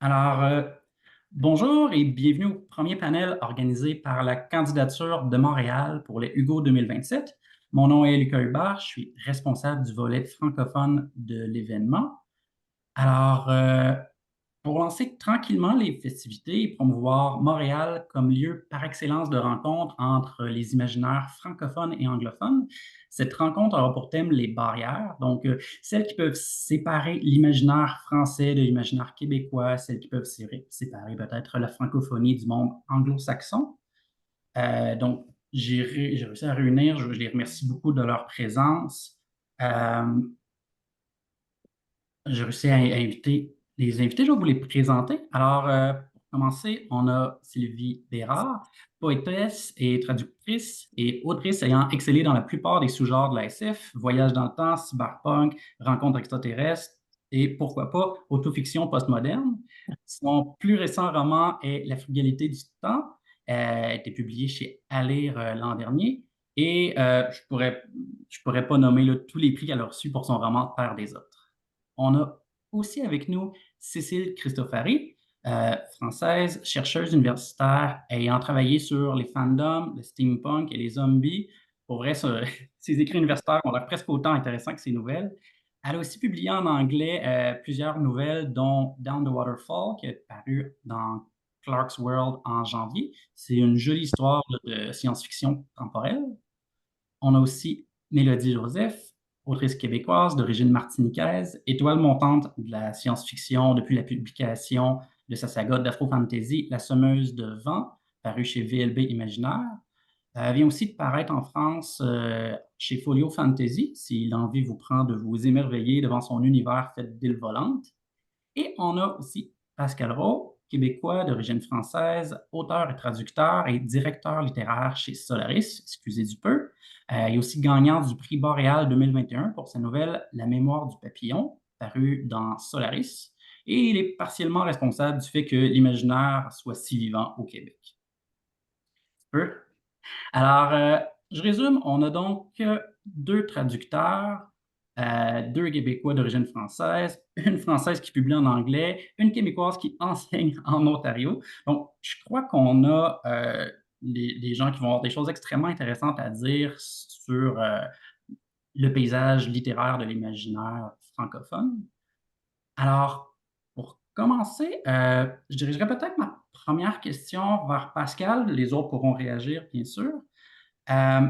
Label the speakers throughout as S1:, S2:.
S1: Alors, bonjour et bienvenue au premier panel organisé par la candidature de Montréal pour les Hugo 2027. Mon nom est Lucas Hubert, je suis responsable du volet francophone de l'événement. Alors, pour lancer tranquillement les festivités et promouvoir Montréal comme lieu par excellence de rencontre entre les imaginaires francophones et anglophones, cette rencontre aura pour thème les barrières, donc celles qui peuvent séparer l'imaginaire français de l'imaginaire québécois, celles qui peuvent séparer peut-être la francophonie du monde anglo-saxon. Donc, j'ai réussi à réunir, je les remercie beaucoup de leur présence. Euh, j'ai réussi à inviter les invités. Je vais vous les présenter. Alors, pour commencer, on a Sylvie Bérard, poétesse et traductrice et autrice ayant excellé dans la plupart des sous-genres de la SF, voyage dans le temps, cyberpunk, rencontres extraterrestres et pourquoi pas autofiction postmoderne. Son plus récent roman est La frugalité du temps, a été publié chez Alire l'an dernier. Et je pourrais pas nommer là, tous les prix qu'elle a reçus pour son roman Terre des autres. On a aussi avec nous Cécile Cristofari, française, chercheuse universitaire ayant travaillé sur les fandoms, le steampunk et les zombies. Pour vrai, ses écrits universitaires ont l'air presque autant intéressants que ses nouvelles. Elle a aussi publié en anglais plusieurs nouvelles, dont Down the Waterfall, qui est paru dans Clark's World en janvier. C'est une jolie histoire de science-fiction temporelle. On a aussi Mélodie Joseph, autrice québécoise d'origine martiniquaise, étoile montante de la science-fiction depuis la publication de sa saga d'Afro-Fantasy, La Semeuse de vent, parue chez VLB Imaginaire. Elle vient aussi de paraître en France chez Folio Fantasy, si l'envie vous prend de vous émerveiller devant son univers fait d'îles volantes. Et on a aussi Pascal Rowe, québécois d'origine française, auteur et traducteur et directeur littéraire chez Solaris, excusez du peu. Il est aussi gagnant du prix Boréal 2021 pour sa nouvelle La mémoire du papillon, parue dans Solaris. Et il est partiellement responsable du fait que l'imaginaire soit si vivant au Québec. Peu. Alors, je résume, on a donc deux traducteurs, deux Québécois d'origine française, une Française qui publie en anglais, une Québécoise qui enseigne en Ontario. Donc, je crois qu'on a des gens qui vont avoir des choses extrêmement intéressantes à dire sur le paysage littéraire de l'imaginaire francophone. Alors, pour commencer, je dirigerai peut-être ma première question vers Pascal. Les autres pourront réagir, bien sûr. Euh,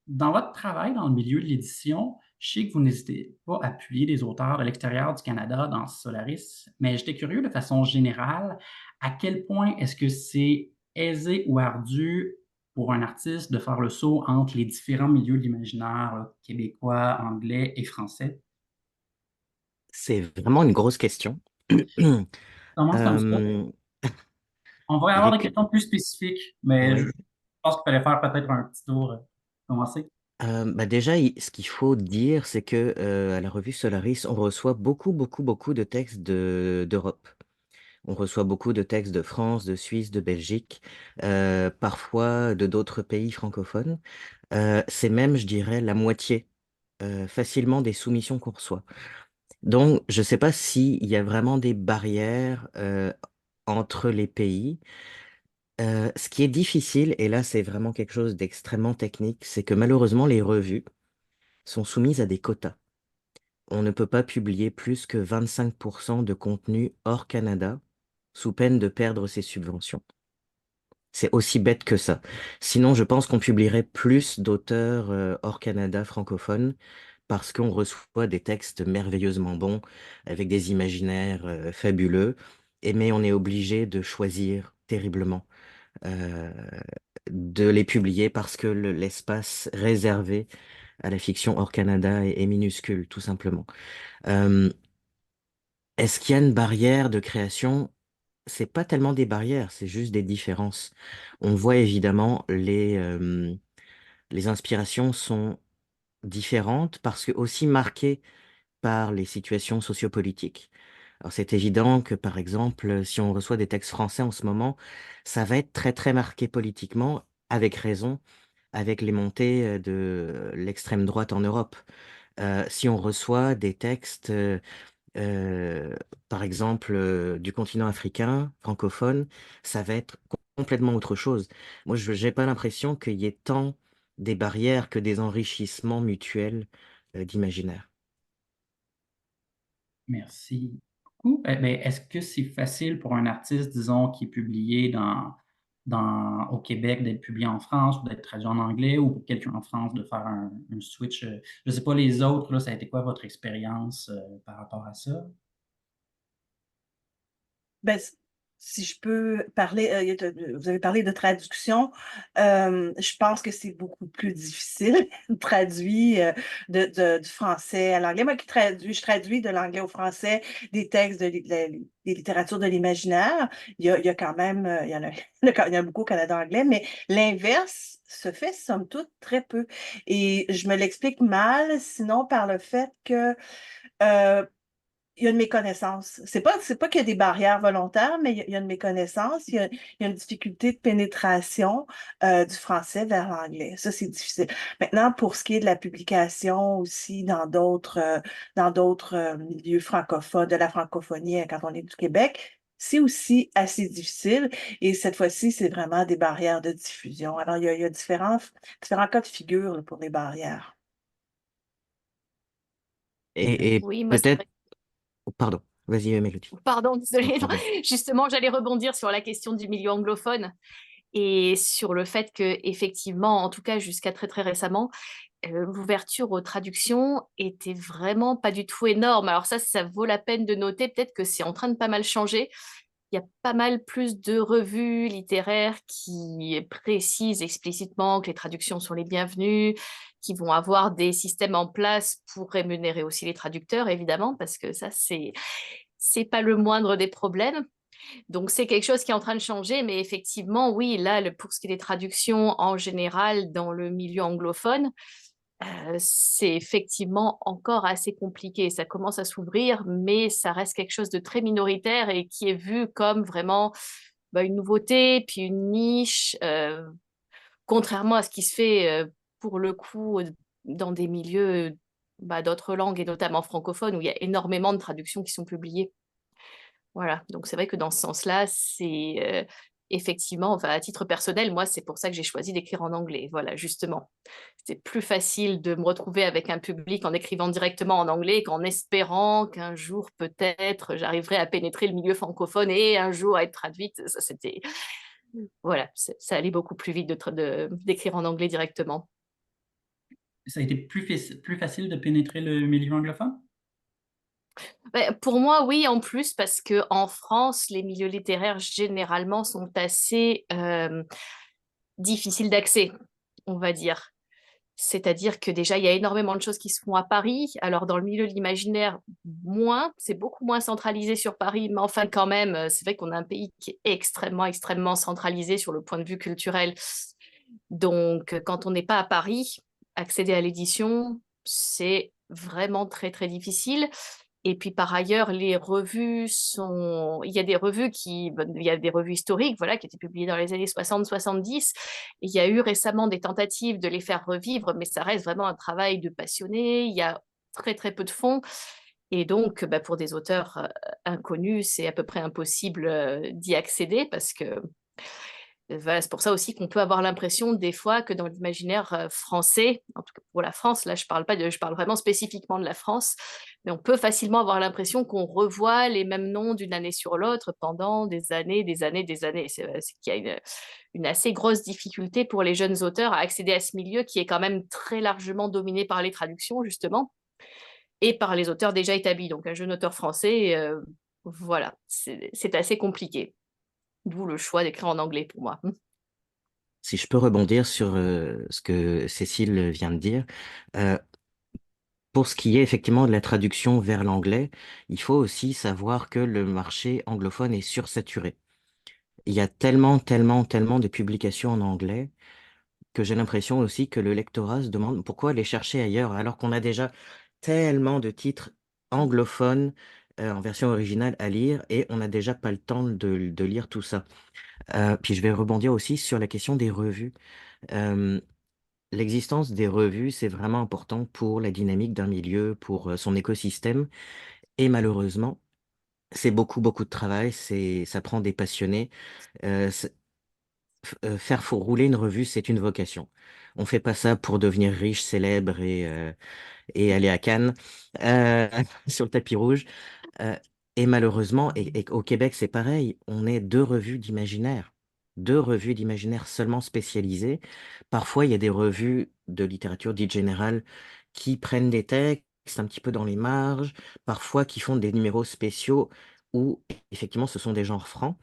S1: Dans votre travail dans le milieu de l'édition, je sais que vous n'hésitez pas à publier des auteurs de l'extérieur du Canada dans Solaris, mais j'étais curieux de façon générale, à quel point est-ce que c'est aisé ou ardu pour un artiste de faire le saut entre les différents milieux de l'imaginaire québécois, anglais et français?
S2: C'est vraiment une grosse question.
S1: Comment c'est comme ça?
S2: Euh,
S1: On va y avoir des
S2: l'écu-
S1: questions plus spécifiques, mais je
S2: ouais.
S1: pense qu'il fallait faire peut-être un petit tour, commencer.
S2: Bah déjà, ce qu'il faut dire, c'est que à la revue Solaris, on reçoit beaucoup, beaucoup, beaucoup de textes d'Europe. On reçoit beaucoup de textes de France, de Suisse, de Belgique, parfois de d'autres pays francophones. C'est même, je dirais, la moitié facilement des soumissions qu'on reçoit. Donc, je ne sais pas s'il y a vraiment des barrières entre les pays. Ce qui est difficile, et là c'est vraiment quelque chose d'extrêmement technique, c'est que malheureusement les revues sont soumises à des quotas. On ne peut pas publier plus que 25% de contenu hors Canada sous peine de perdre ses subventions. C'est aussi bête que ça. Sinon, je pense qu'on publierait plus d'auteurs hors Canada francophones parce qu'on reçoit des textes merveilleusement bons avec des imaginaires fabuleux, mais on est obligé de choisir terriblement euh, de les publier parce que l'espace réservé à la fiction hors Canada est minuscule, tout simplement. Euh, Est-ce qu'il y a une barrière de création? C'est pas tellement des barrières, c'est juste des différences. On voit évidemment les inspirations sont différentes parce que aussi marquées par les situations sociopolitiques. Alors c'est évident que, par exemple, si on reçoit des textes français en ce moment, ça va être très très marqué politiquement, avec raison, avec les montées de l'extrême droite en Europe. Si on reçoit des textes, euh, par par exemple, du continent africain, francophone, ça va être complètement autre chose. Moi, je n'ai pas l'impression qu'il y ait tant des barrières que des enrichissements mutuels d'imaginaire.
S1: Merci beaucoup. Ben, est-ce que c'est facile pour un artiste, disons, qui est publié au Québec, d'être publié en France ou d'être traduit en anglais, ou pour quelqu'un en France de faire un switch? Je ne sais pas les autres, là, ça a été quoi votre expérience par rapport à ça?
S3: Ben, si je peux parler, vous avez parlé de traduction. Je pense que c'est beaucoup plus difficile de traduire du français à l'anglais. Moi qui traduis, je traduis de l'anglais au français des textes des littératures de l'imaginaire. Il y a quand même, il y en a beaucoup au Canada anglais, mais l'inverse se fait somme toute très peu. Et je me l'explique mal, sinon par le fait que euh, il y a une méconnaissance. C'est pas qu'il y a des barrières volontaires, mais il y a une méconnaissance, il y a une difficulté de pénétration du français vers l'anglais. Ça, c'est difficile. Maintenant, pour ce qui est de la publication aussi dans d'autres milieux francophones, de la francophonie quand on est du Québec, c'est aussi assez difficile. Et cette fois-ci, c'est vraiment des barrières de diffusion. Alors, il y a différents cas de figure là, pour les barrières.
S2: Et
S4: Oui, moi, c'est
S2: peut-être,
S4: vrai.
S2: oh, pardon, vas-y, Mélodie.
S4: Pardon, désolée. Non,
S2: Pardon.
S4: justement, j'allais rebondir sur la question du milieu anglophone et sur le fait que, effectivement, en tout cas jusqu'à très très récemment, l'ouverture aux traductions était vraiment pas du tout énorme. Alors ça vaut la peine de noter. Peut-être que c'est en train de pas mal changer. Il y a pas mal plus de revues littéraires qui précisent explicitement que les traductions sont les bienvenues, qui vont avoir des systèmes en place pour rémunérer aussi les traducteurs, évidemment, parce que ça, c'est pas le moindre des problèmes. Donc, c'est quelque chose qui est en train de changer, mais effectivement, oui, là, pour ce qui est des traductions en général dans le milieu anglophone, c'est effectivement encore assez compliqué. Ça commence à s'ouvrir, mais ça reste quelque chose de très minoritaire et qui est vu comme vraiment une nouveauté, puis une niche, contrairement à ce qui se fait pour le coup dans des milieux d'autres langues et notamment francophones où il y a énormément de traductions qui sont publiées. Voilà, donc c'est vrai que dans ce sens-là, c'est effectivement, enfin, à titre personnel, moi, c'est pour ça que j'ai choisi d'écrire en anglais. Voilà, justement. C'est plus facile de me retrouver avec un public en écrivant directement en anglais qu'en espérant qu'un jour, peut-être, j'arriverai à pénétrer le milieu francophone et un jour à être traduite. Ça, c'était... Voilà, ça allait beaucoup plus vite d'écrire en anglais directement.
S1: Ça a été plus facile de pénétrer le milieu anglophone?
S4: Pour moi, oui, en plus, parce que en France, les milieux littéraires généralement sont assez difficiles d'accès, on va dire. C'est-à-dire que déjà, il y a énormément de choses qui se font à Paris. Alors, dans le milieu de l'imaginaire, moins, c'est beaucoup moins centralisé sur Paris, mais enfin, quand même, c'est vrai qu'on a un pays qui est extrêmement, extrêmement centralisé sur le point de vue culturel. Donc, quand on n'est pas à Paris, accéder à l'édition, c'est vraiment très, très difficile. Et puis par ailleurs, les revues sont. Il y a des revues il y a des revues historiques, voilà, qui étaient publiées dans les années 60-70. Il y a eu récemment des tentatives de les faire revivre, mais ça reste vraiment un travail de passionné. Il y a très très peu de fonds. Et donc, pour des auteurs inconnus, c'est à peu près impossible d'y accéder parce que voilà, c'est pour ça aussi qu'on peut avoir l'impression des fois que dans l'imaginaire français, en tout cas pour la France, là je parle pas je parle vraiment spécifiquement de la France, mais on peut facilement avoir l'impression qu'on revoit les mêmes noms d'une année sur l'autre pendant des années, des années, des années. C'est qu'il y a une assez grosse difficulté pour les jeunes auteurs à accéder à ce milieu qui est quand même très largement dominé par les traductions justement et par les auteurs déjà établis. Donc un jeune auteur français, voilà, c'est assez compliqué. D'où le choix d'écrire en anglais pour moi.
S2: Si je peux rebondir sur ce que Cécile vient de dire, euh, pour ce qui est effectivement de la traduction vers l'anglais, il faut aussi savoir que le marché anglophone est sursaturé. Il y a tellement, tellement, tellement de publications en anglais que j'ai l'impression aussi que le lectorat se demande pourquoi aller chercher ailleurs alors qu'on a déjà tellement de titres anglophones en version originale à lire et on n'a déjà pas le temps de lire tout ça. Puis je vais rebondir aussi sur la question des revues. Euh, L'existence des revues, c'est vraiment important pour la dynamique d'un milieu, pour son écosystème. Et malheureusement, c'est beaucoup, beaucoup de travail, ça prend des passionnés. Euh, c'est- faire rouler une revue, c'est une vocation. On fait pas ça pour devenir riche, célèbre et aller à Cannes euh, sur le tapis rouge. Euh, et malheureusement, et au Québec, c'est pareil, on est deux revues d'imaginaire. Deux revues d'imaginaire seulement spécialisées. Parfois, il y a des revues de littérature dite générale qui prennent des textes un petit peu dans les marges, parfois qui font des numéros spéciaux où, effectivement, ce sont des genres francs.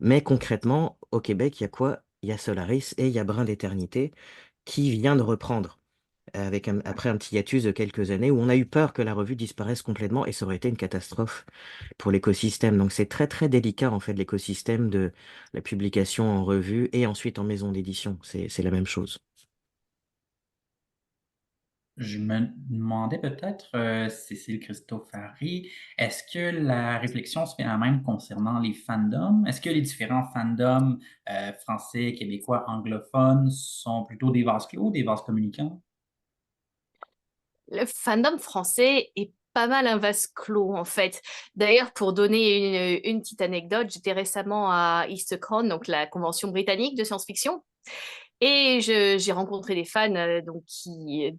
S2: Mais concrètement, au Québec, il y a quoi? Il y a Solaris et il y a Brin d'éternité qui vient de reprendre après un petit hiatus de quelques années où on a eu peur que la revue disparaisse complètement et ça aurait été une catastrophe pour l'écosystème. Donc c'est très très délicat en fait l'écosystème de la publication en revue et ensuite en maison d'édition. C'est la même chose.
S1: Je me demandais peut-être, Cécile Christofari, est-ce que la réflexion se fait la même concernant les fandoms? Est-ce que les différents fandoms français, québécois, anglophones sont plutôt des vases clos, des vases communicants?
S4: Le fandom français est pas mal un vase clos en fait. D'ailleurs, pour donner une petite anecdote, j'étais récemment à EastCon, donc la convention britannique de science-fiction, et j'ai rencontré des fans donc qui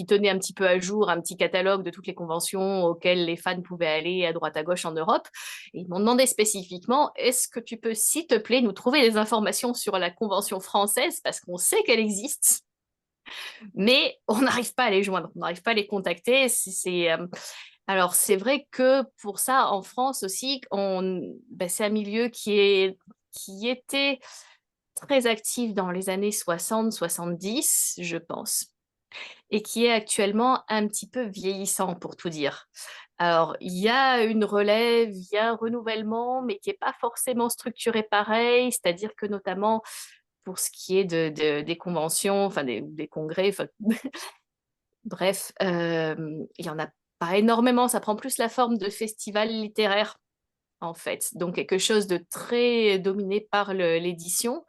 S4: tenaient un petit peu à jour un petit catalogue de toutes les conventions auxquelles les fans pouvaient aller à droite à gauche en Europe. Et ils m'ont demandé spécifiquement, est-ce que tu peux, s'il te plaît, nous trouver des informations sur la convention française parce qu'on sait qu'elle existe mais on n'arrive pas à les joindre, on n'arrive pas à les contacter. Alors, c'est vrai que pour ça, en France aussi, c'est un milieu qui était très actif dans les années 60-70, je pense, et qui est actuellement un petit peu vieillissant, pour tout dire. Alors, il y a une relève, il y a un renouvellement, mais qui n'est pas forcément structuré pareil, c'est-à-dire que notamment pour ce qui est des conventions, enfin des congrès, enfin, bref, il y en a pas énormément, ça prend plus la forme de festivals littéraires, en fait. Donc, quelque chose de très dominé par l'édition,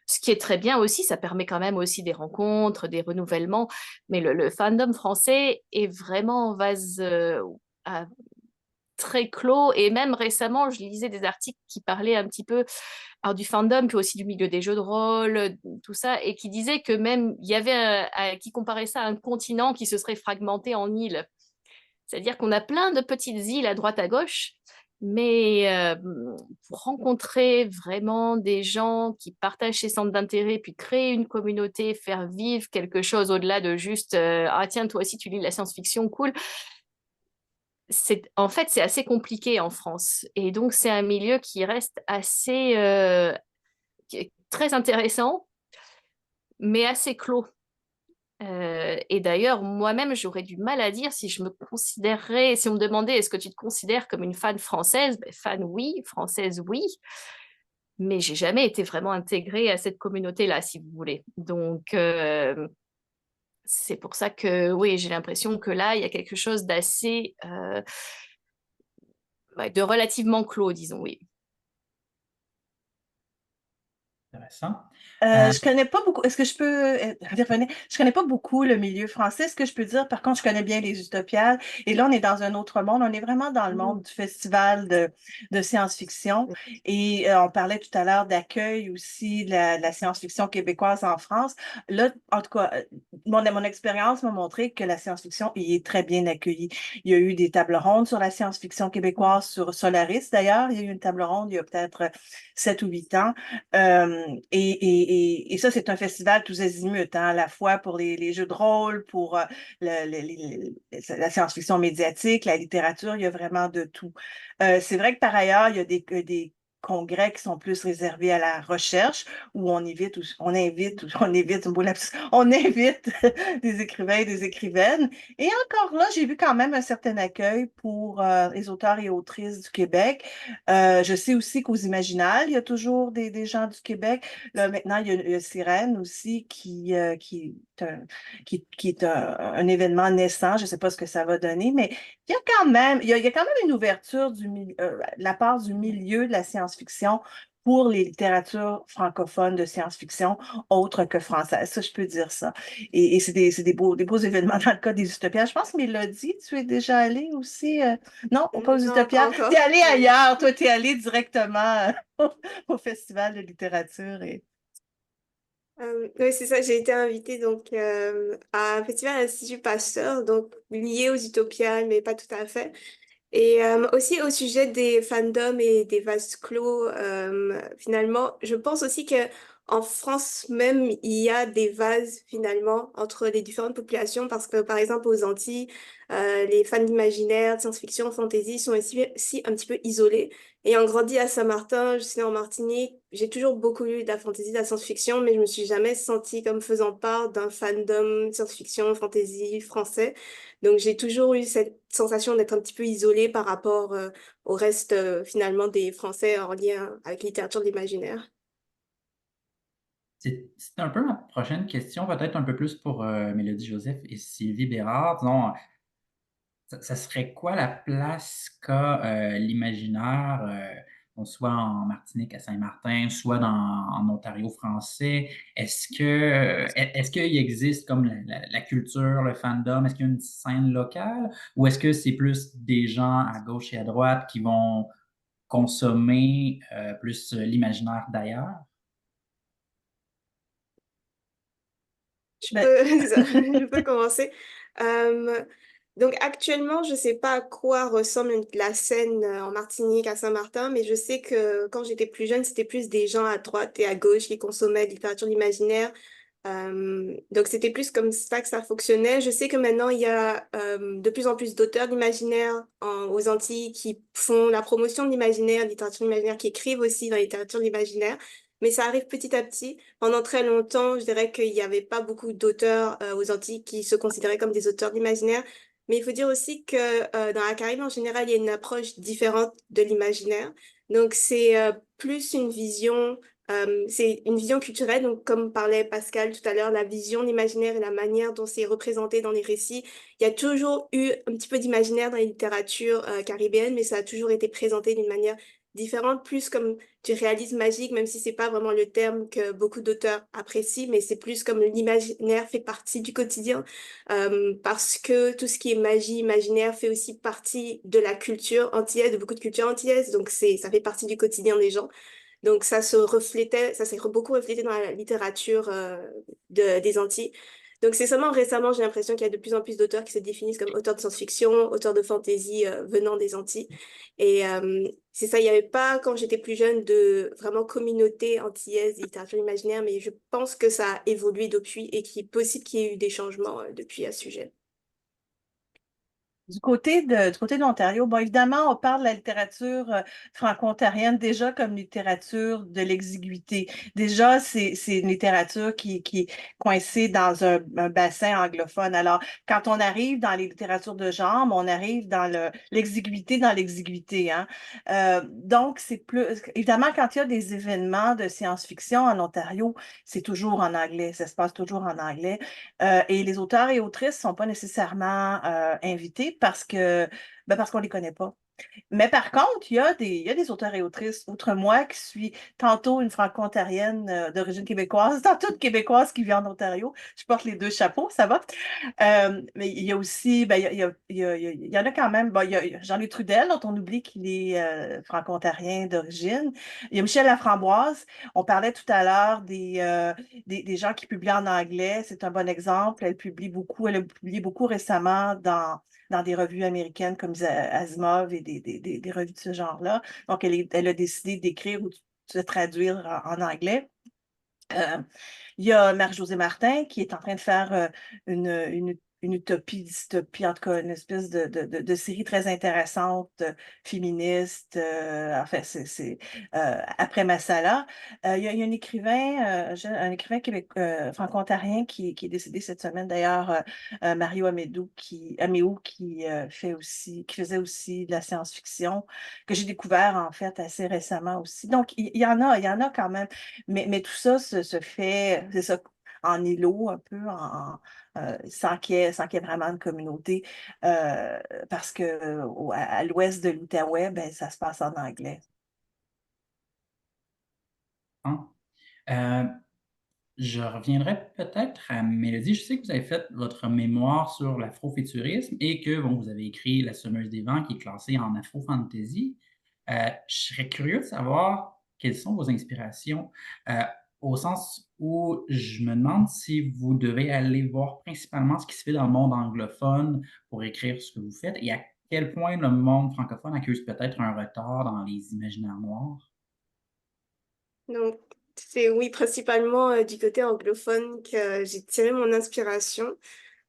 S4: ce qui est très bien aussi, ça permet quand même aussi des rencontres, des renouvellements, mais le fandom français est vraiment en vase très clos, et même récemment, je lisais des articles qui parlaient un petit peu alors, du fandom, puis aussi du milieu des jeux de rôle, tout ça, et qui disaient que même il y avait qui comparait ça à un continent qui se serait fragmenté en îles. C'est-à-dire qu'on a plein de petites îles à droite à gauche, mais pour rencontrer vraiment des gens qui partagent ces centres d'intérêt, puis créer une communauté, faire vivre quelque chose au-delà de juste ah tiens, toi aussi tu lis la science-fiction, cool. En fait, c'est assez compliqué en France. Et donc, c'est un milieu qui reste assez qui est très intéressant, mais assez clos. Et d'ailleurs, moi-même, j'aurais du mal à dire si je me considérerais, si on me demandait est-ce que tu te considères comme une fan française, ben, fan oui, française oui, mais j'ai jamais été vraiment intégrée à cette communauté-là, si vous voulez. Donc, c'est pour ça que oui, j'ai l'impression que là, il y a quelque chose d'assez, de relativement clos, disons, oui.
S1: Intéressant.
S3: Je connais pas beaucoup. Est-ce que je peux intervenir? Je connais pas beaucoup le milieu français. Ce que je peux dire, par contre, je connais bien les Utopiales. Et là, on est dans un autre monde. On est vraiment dans le monde du festival de science-fiction. Et on parlait tout à l'heure d'accueil aussi de la science-fiction québécoise en France. Là, en tout cas, mon expérience m'a montré que la science-fiction y est très bien accueillie. Il y a eu des tables rondes sur la science-fiction québécoise, sur Solaris d'ailleurs. Il y a eu une table ronde il y a peut-être 7 ou 8 ans. Et ça, c'est un festival tous azimuts, hein, à la fois pour les jeux de rôle, pour la science-fiction médiatique, la littérature, il y a vraiment de tout. C'est vrai que par ailleurs, il y a des congrès qui sont plus réservés à la recherche, où on invite, un beau lapsus, on invite des écrivains et des écrivaines. Et encore là, j'ai vu quand même un certain accueil pour les auteurs et autrices du Québec. Je sais aussi qu'aux Imaginales, il y a toujours des gens du Québec. Là, maintenant, il y a Sirène aussi qui est un événement naissant. Je ne sais pas ce que ça va donner, mais il y a quand même, il y a quand même une ouverture de la part du milieu de la science-fiction pour les littératures francophones de science-fiction autres que françaises. Ça, je peux dire ça. Et c'est des beaux événements dans le cas des Utopias. Je pense, Mélodie, tu es déjà allée aussi. Non, pas aux
S5: Non, pas
S3: Utopias. Tu es
S5: encore.
S3: allée ailleurs. Toi, tu es allée directement au Festival de littérature.
S5: Oui, c'est ça, j'ai été invitée donc à un festival à l'Institut Pasteur, donc lié aux Utopias, mais pas tout à fait. Et aussi au sujet des fandoms et des vases clos, finalement, je pense aussi que en France même, il y a des vases finalement entre les différentes populations parce que par exemple aux Antilles, les fans d'imaginaire, de science-fiction, fantasy sont aussi un petit peu isolés. Ayant grandi à Saint-Martin, je suis née en Martinique, j'ai toujours beaucoup lu de la fantasy, de la science-fiction, mais je me suis jamais sentie comme faisant part d'un fandom science-fiction, fantasy français. Donc, j'ai toujours eu cette sensation d'être un petit peu isolée par rapport au reste, finalement, des Français en lien avec la littérature de l'imaginaire.
S1: C'est un peu ma prochaine question, peut-être un peu plus pour Mélodie Joseph et Sylvie Bérard. Disons, ça serait quoi la place qu'a l'imaginaire, soit en Martinique à Saint-Martin, soit en Ontario français? Est-ce qu'il existe comme la culture, le fandom? Est-ce qu'il y a une scène locale? Ou est-ce que c'est plus des gens à gauche et à droite qui vont consommer plus l'imaginaire d'ailleurs?
S5: Je
S3: Ben,
S5: peux, je peux commencer. Euh, donc actuellement, je sais pas à quoi ressemble la scène en Martinique, à Saint-Martin, mais je sais que quand j'étais plus jeune, c'était plus des gens à droite et à gauche qui consommaient de la littérature imaginaire. Donc c'était plus comme ça que ça fonctionnait. Je sais que maintenant, il y a de plus en plus d'auteurs d'imaginaire aux Antilles qui font la promotion de l'imaginaire, littérature imaginaire, qui écrivent aussi dans la littérature de l'imaginaire. Mais ça arrive petit à petit. Pendant très longtemps, je dirais qu'il n'y avait pas beaucoup d'auteurs aux Antilles qui se considéraient comme des auteurs d'imaginaire. Mais il faut dire aussi que dans la Caraïbe, en général, il y a une approche différente de l'imaginaire. Donc, c'est plus une vision, c'est une vision culturelle. Donc, comme parlait Pascal tout à l'heure, la vision, l'imaginaire et la manière dont c'est représenté dans les récits. Il y a toujours eu un petit peu d'imaginaire dans les littératures caribéennes, mais ça a toujours été présenté d'une manière différente, plus comme du réalisme magique, même si c'est pas vraiment le terme que beaucoup d'auteurs apprécient, mais c'est plus comme l'imaginaire fait partie du quotidien, parce que tout ce qui est magie, imaginaire fait aussi partie de la culture antillaise, de beaucoup de cultures antillaises, donc ça fait partie du quotidien des gens. Donc ça s'est beaucoup reflété dans la littérature des Antilles. Donc c'est seulement récemment, j'ai l'impression qu'il y a de plus en plus d'auteurs qui se définissent comme auteurs de science-fiction, auteurs de fantasy venant des Antilles. Et c'est ça, il n'y avait pas, quand j'étais plus jeune, de vraiment communauté antillaise de littérature imaginaire, mais je pense que ça a évolué depuis et qu'il est possible qu'il y ait eu des changements depuis à ce sujet.
S3: Du côté de l'Ontario, bon, évidemment, on parle de la littérature franco-ontarienne déjà comme littérature de l'exiguïté. Déjà, c'est une littérature qui est coincée dans un bassin anglophone. Alors, quand on arrive dans les littératures de genre, on arrive dans l'exiguïté dans l'exiguïté, hein. Donc, c'est plus... Évidemment, quand il y a des événements de science-fiction en Ontario, c'est toujours en anglais. Ça se passe toujours en anglais. Et les auteurs et autrices ne sont pas nécessairement invités parce qu'on ne les connaît pas. Mais par contre, il y a des auteurs et autrices, outre moi, qui suis tantôt une franco-ontarienne d'origine québécoise, tantôt une québécoise qui vit en Ontario. Je porte les deux chapeaux, ça va. Mais il y a aussi, ben, il y en a quand même, bon, il y a Jean-Louis Trudel, dont on oublie qu'il est franco-ontarien d'origine. Il y a Michel Laframboise. On parlait tout à l'heure des gens qui publient en anglais. C'est un bon exemple. Elle a publié beaucoup récemment dans des revues américaines comme Asimov et des revues de ce genre-là. Donc, elle a décidé d'écrire ou de se traduire en anglais. Euh, il y a Marie-Josée Martin qui est en train de faire une utopie, dystopie, en tout cas une espèce de série très intéressante, féministe. Enfin, après Massala. Il y a un écrivain, un écrivain franco-ontarien qui est décédé cette semaine, d'ailleurs, Mario Améou, qui faisait aussi de la science-fiction, que j'ai découvert en fait assez récemment aussi. Donc, il y en a quand même. Mais tout ça se fait, c'est ça, en îlot, un peu, sans qu'il y ait vraiment de communauté, parce que à l'ouest de l'Outaouais, ben, ça se passe en anglais.
S1: Hein? Euh, je reviendrai peut-être à Mélodie. Je sais que vous avez fait votre mémoire sur l'afrofuturisme et que bon, vous avez écrit La Semeuse des Vents qui est classée en afro-fantasy. Je serais curieux de savoir quelles sont vos inspirations, euh, au sens où je me demande si vous devez aller voir principalement ce qui se fait dans le monde anglophone pour écrire ce que vous faites et à quel point le monde francophone accuse peut-être un retard dans les imaginaires noirs.
S5: Donc, c'est oui, principalement du côté anglophone que j'ai tiré mon inspiration.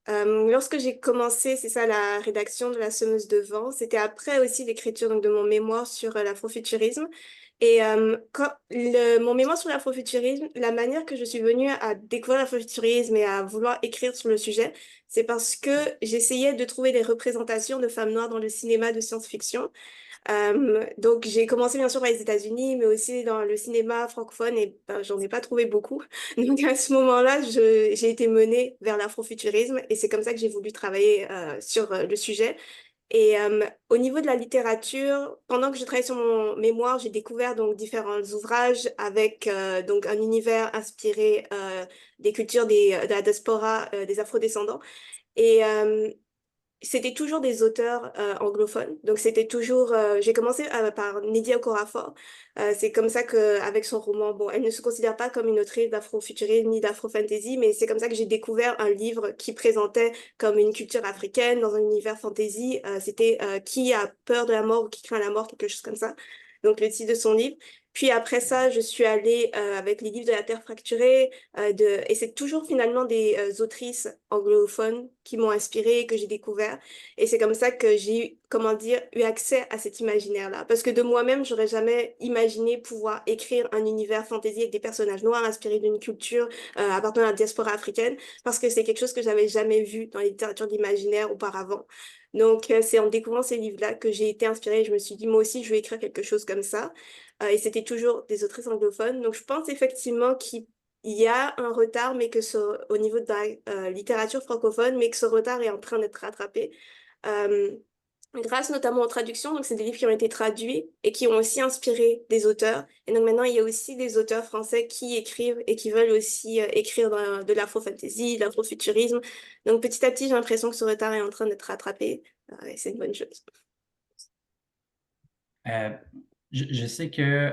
S5: Lorsque j'ai commencé, c'est ça, la rédaction de La Semeuse de Vent, c'était après aussi l'écriture donc, de mon mémoire sur l'afrofuturisme. Et mon mémoire sur l'afrofuturisme, la manière que je suis venue à découvrir l'afrofuturisme et à vouloir écrire sur le sujet, c'est parce que j'essayais de trouver des représentations de femmes noires dans le cinéma de science-fiction. Donc, j'ai commencé bien sûr par les États-Unis, mais aussi dans le cinéma francophone, et ben, j'en ai pas trouvé beaucoup. Donc, à ce moment-là, j'ai été menée vers l'afrofuturisme, et c'est comme ça que j'ai voulu travailler sur le sujet. Et au niveau de la littérature, pendant que je travaillais sur mon mémoire, j'ai découvert donc différents ouvrages avec donc un univers inspiré des cultures de la diaspora des Afro-descendants. Et c'était toujours des auteurs anglophones. Donc, c'était toujours... j'ai commencé par Nnedi Okorafor. C'est comme ça qu'avec son roman, bon, elle ne se considère pas comme une autrice d'afrofuturisme ni d'afrofantasy, mais c'est comme ça que j'ai découvert un livre qui présentait comme une culture africaine dans un univers fantasy. C'était Qui a peur de la mort ou qui craint la mort, quelque chose comme ça. Donc, le titre de son livre. Puis après ça, je suis allée avec les livres de la Terre fracturée, et c'est toujours finalement des autrices anglophones qui m'ont inspirée, que j'ai découvert. Et c'est comme ça que j'ai, comment dire, eu accès à cet imaginaire-là. Parce que de moi-même, j'aurais jamais imaginé pouvoir écrire un univers fantasy avec des personnages noirs inspirés d'une culture appartenant à la diaspora africaine, parce que c'est quelque chose que j'avais jamais vu dans les littératures d'imaginaire auparavant. Donc, c'est en découvrant ces livres-là que j'ai été inspirée. Je me suis dit, moi aussi, je vais écrire quelque chose comme ça. Et c'était toujours des autrices anglophones. Donc, je pense effectivement qu'il y a un retard, mais que au niveau de la littérature francophone, mais que ce retard est en train d'être rattrapé. Euh, Grâce notamment aux traductions, donc c'est des livres qui ont été traduits et qui ont aussi inspiré des auteurs. Et donc maintenant, il y a aussi des auteurs français qui écrivent et qui veulent aussi écrire de l'afro-fantasy, de l'afro-futurisme. Donc petit à petit, j'ai l'impression que ce retard est en train d'être rattrapé. Et c'est une bonne chose.
S1: Euh, je sais que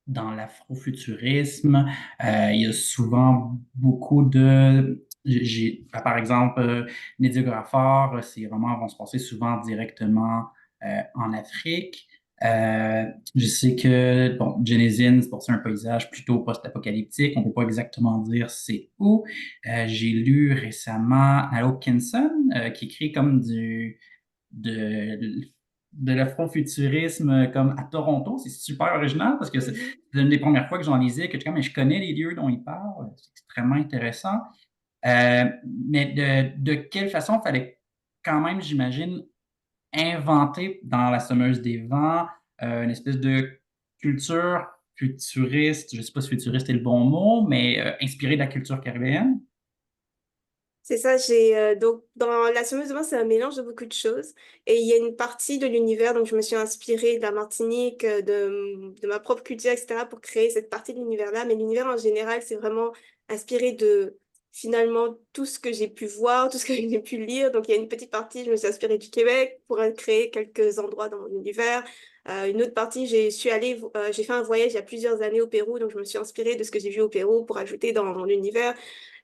S1: dans l'afrofuturisme, il y a souvent beaucoup de... par exemple, Nnedi Okorafor, ces romans vont se passer souvent directement en Afrique. Je sais que bon, Genesis, c'est un paysage plutôt post-apocalyptique. On ne peut pas exactement dire c'est où. J'ai lu récemment Nalo Kinson, qui écrit comme de, de l'afrofuturisme comme à Toronto. C'est super original parce que c'est une des premières fois que j'en lisais, que mais je connais les lieux dont il parle. C'est extrêmement intéressant. Mais de quelle façon il fallait quand même, j'imagine, inventer dans La Semeuse des Vents une espèce de culture futuriste, je ne sais pas si futuriste est le bon mot, mais inspirée de la culture caribéenne.
S5: C'est ça, j'ai donc dans La Semeuse de Vent, c'est un mélange de beaucoup de choses. Et il y a une partie de l'univers, donc je me suis inspirée de la Martinique, de ma propre culture, etc., pour créer cette partie de l'univers-là. Mais l'univers en général, c'est vraiment inspiré de finalement tout ce que j'ai pu voir, tout ce que j'ai pu lire. Donc il y a une petite partie, je me suis inspirée du Québec pour créer quelques endroits dans mon univers. Une autre partie, j'ai fait un voyage il y a plusieurs années au Pérou, donc je me suis inspirée de ce que j'ai vu au Pérou pour ajouter dans mon univers.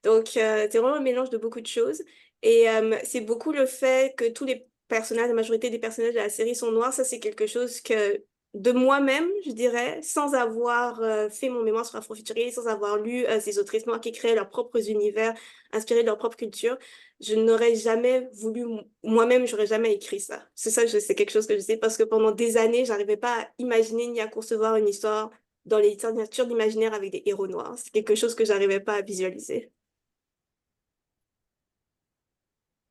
S5: Donc, c'est vraiment un mélange de beaucoup de choses. Et c'est beaucoup le fait que tous les personnages, la majorité des personnages de la série sont noirs. Ça, c'est quelque chose que, de moi-même, je dirais, sans avoir fait mon mémoire sur Afrofuturisme, sans avoir lu ces autrices noirs qui créaient leurs propres univers, inspirés de leur propre culture, je n'aurais jamais voulu, moi-même, j'aurais jamais écrit ça. C'est ça, c'est quelque chose que je sais parce que pendant des années, j'arrivais pas à imaginer ni à concevoir une histoire dans les littératures d'imaginaire avec des héros noirs. C'est quelque chose que j'arrivais pas à visualiser.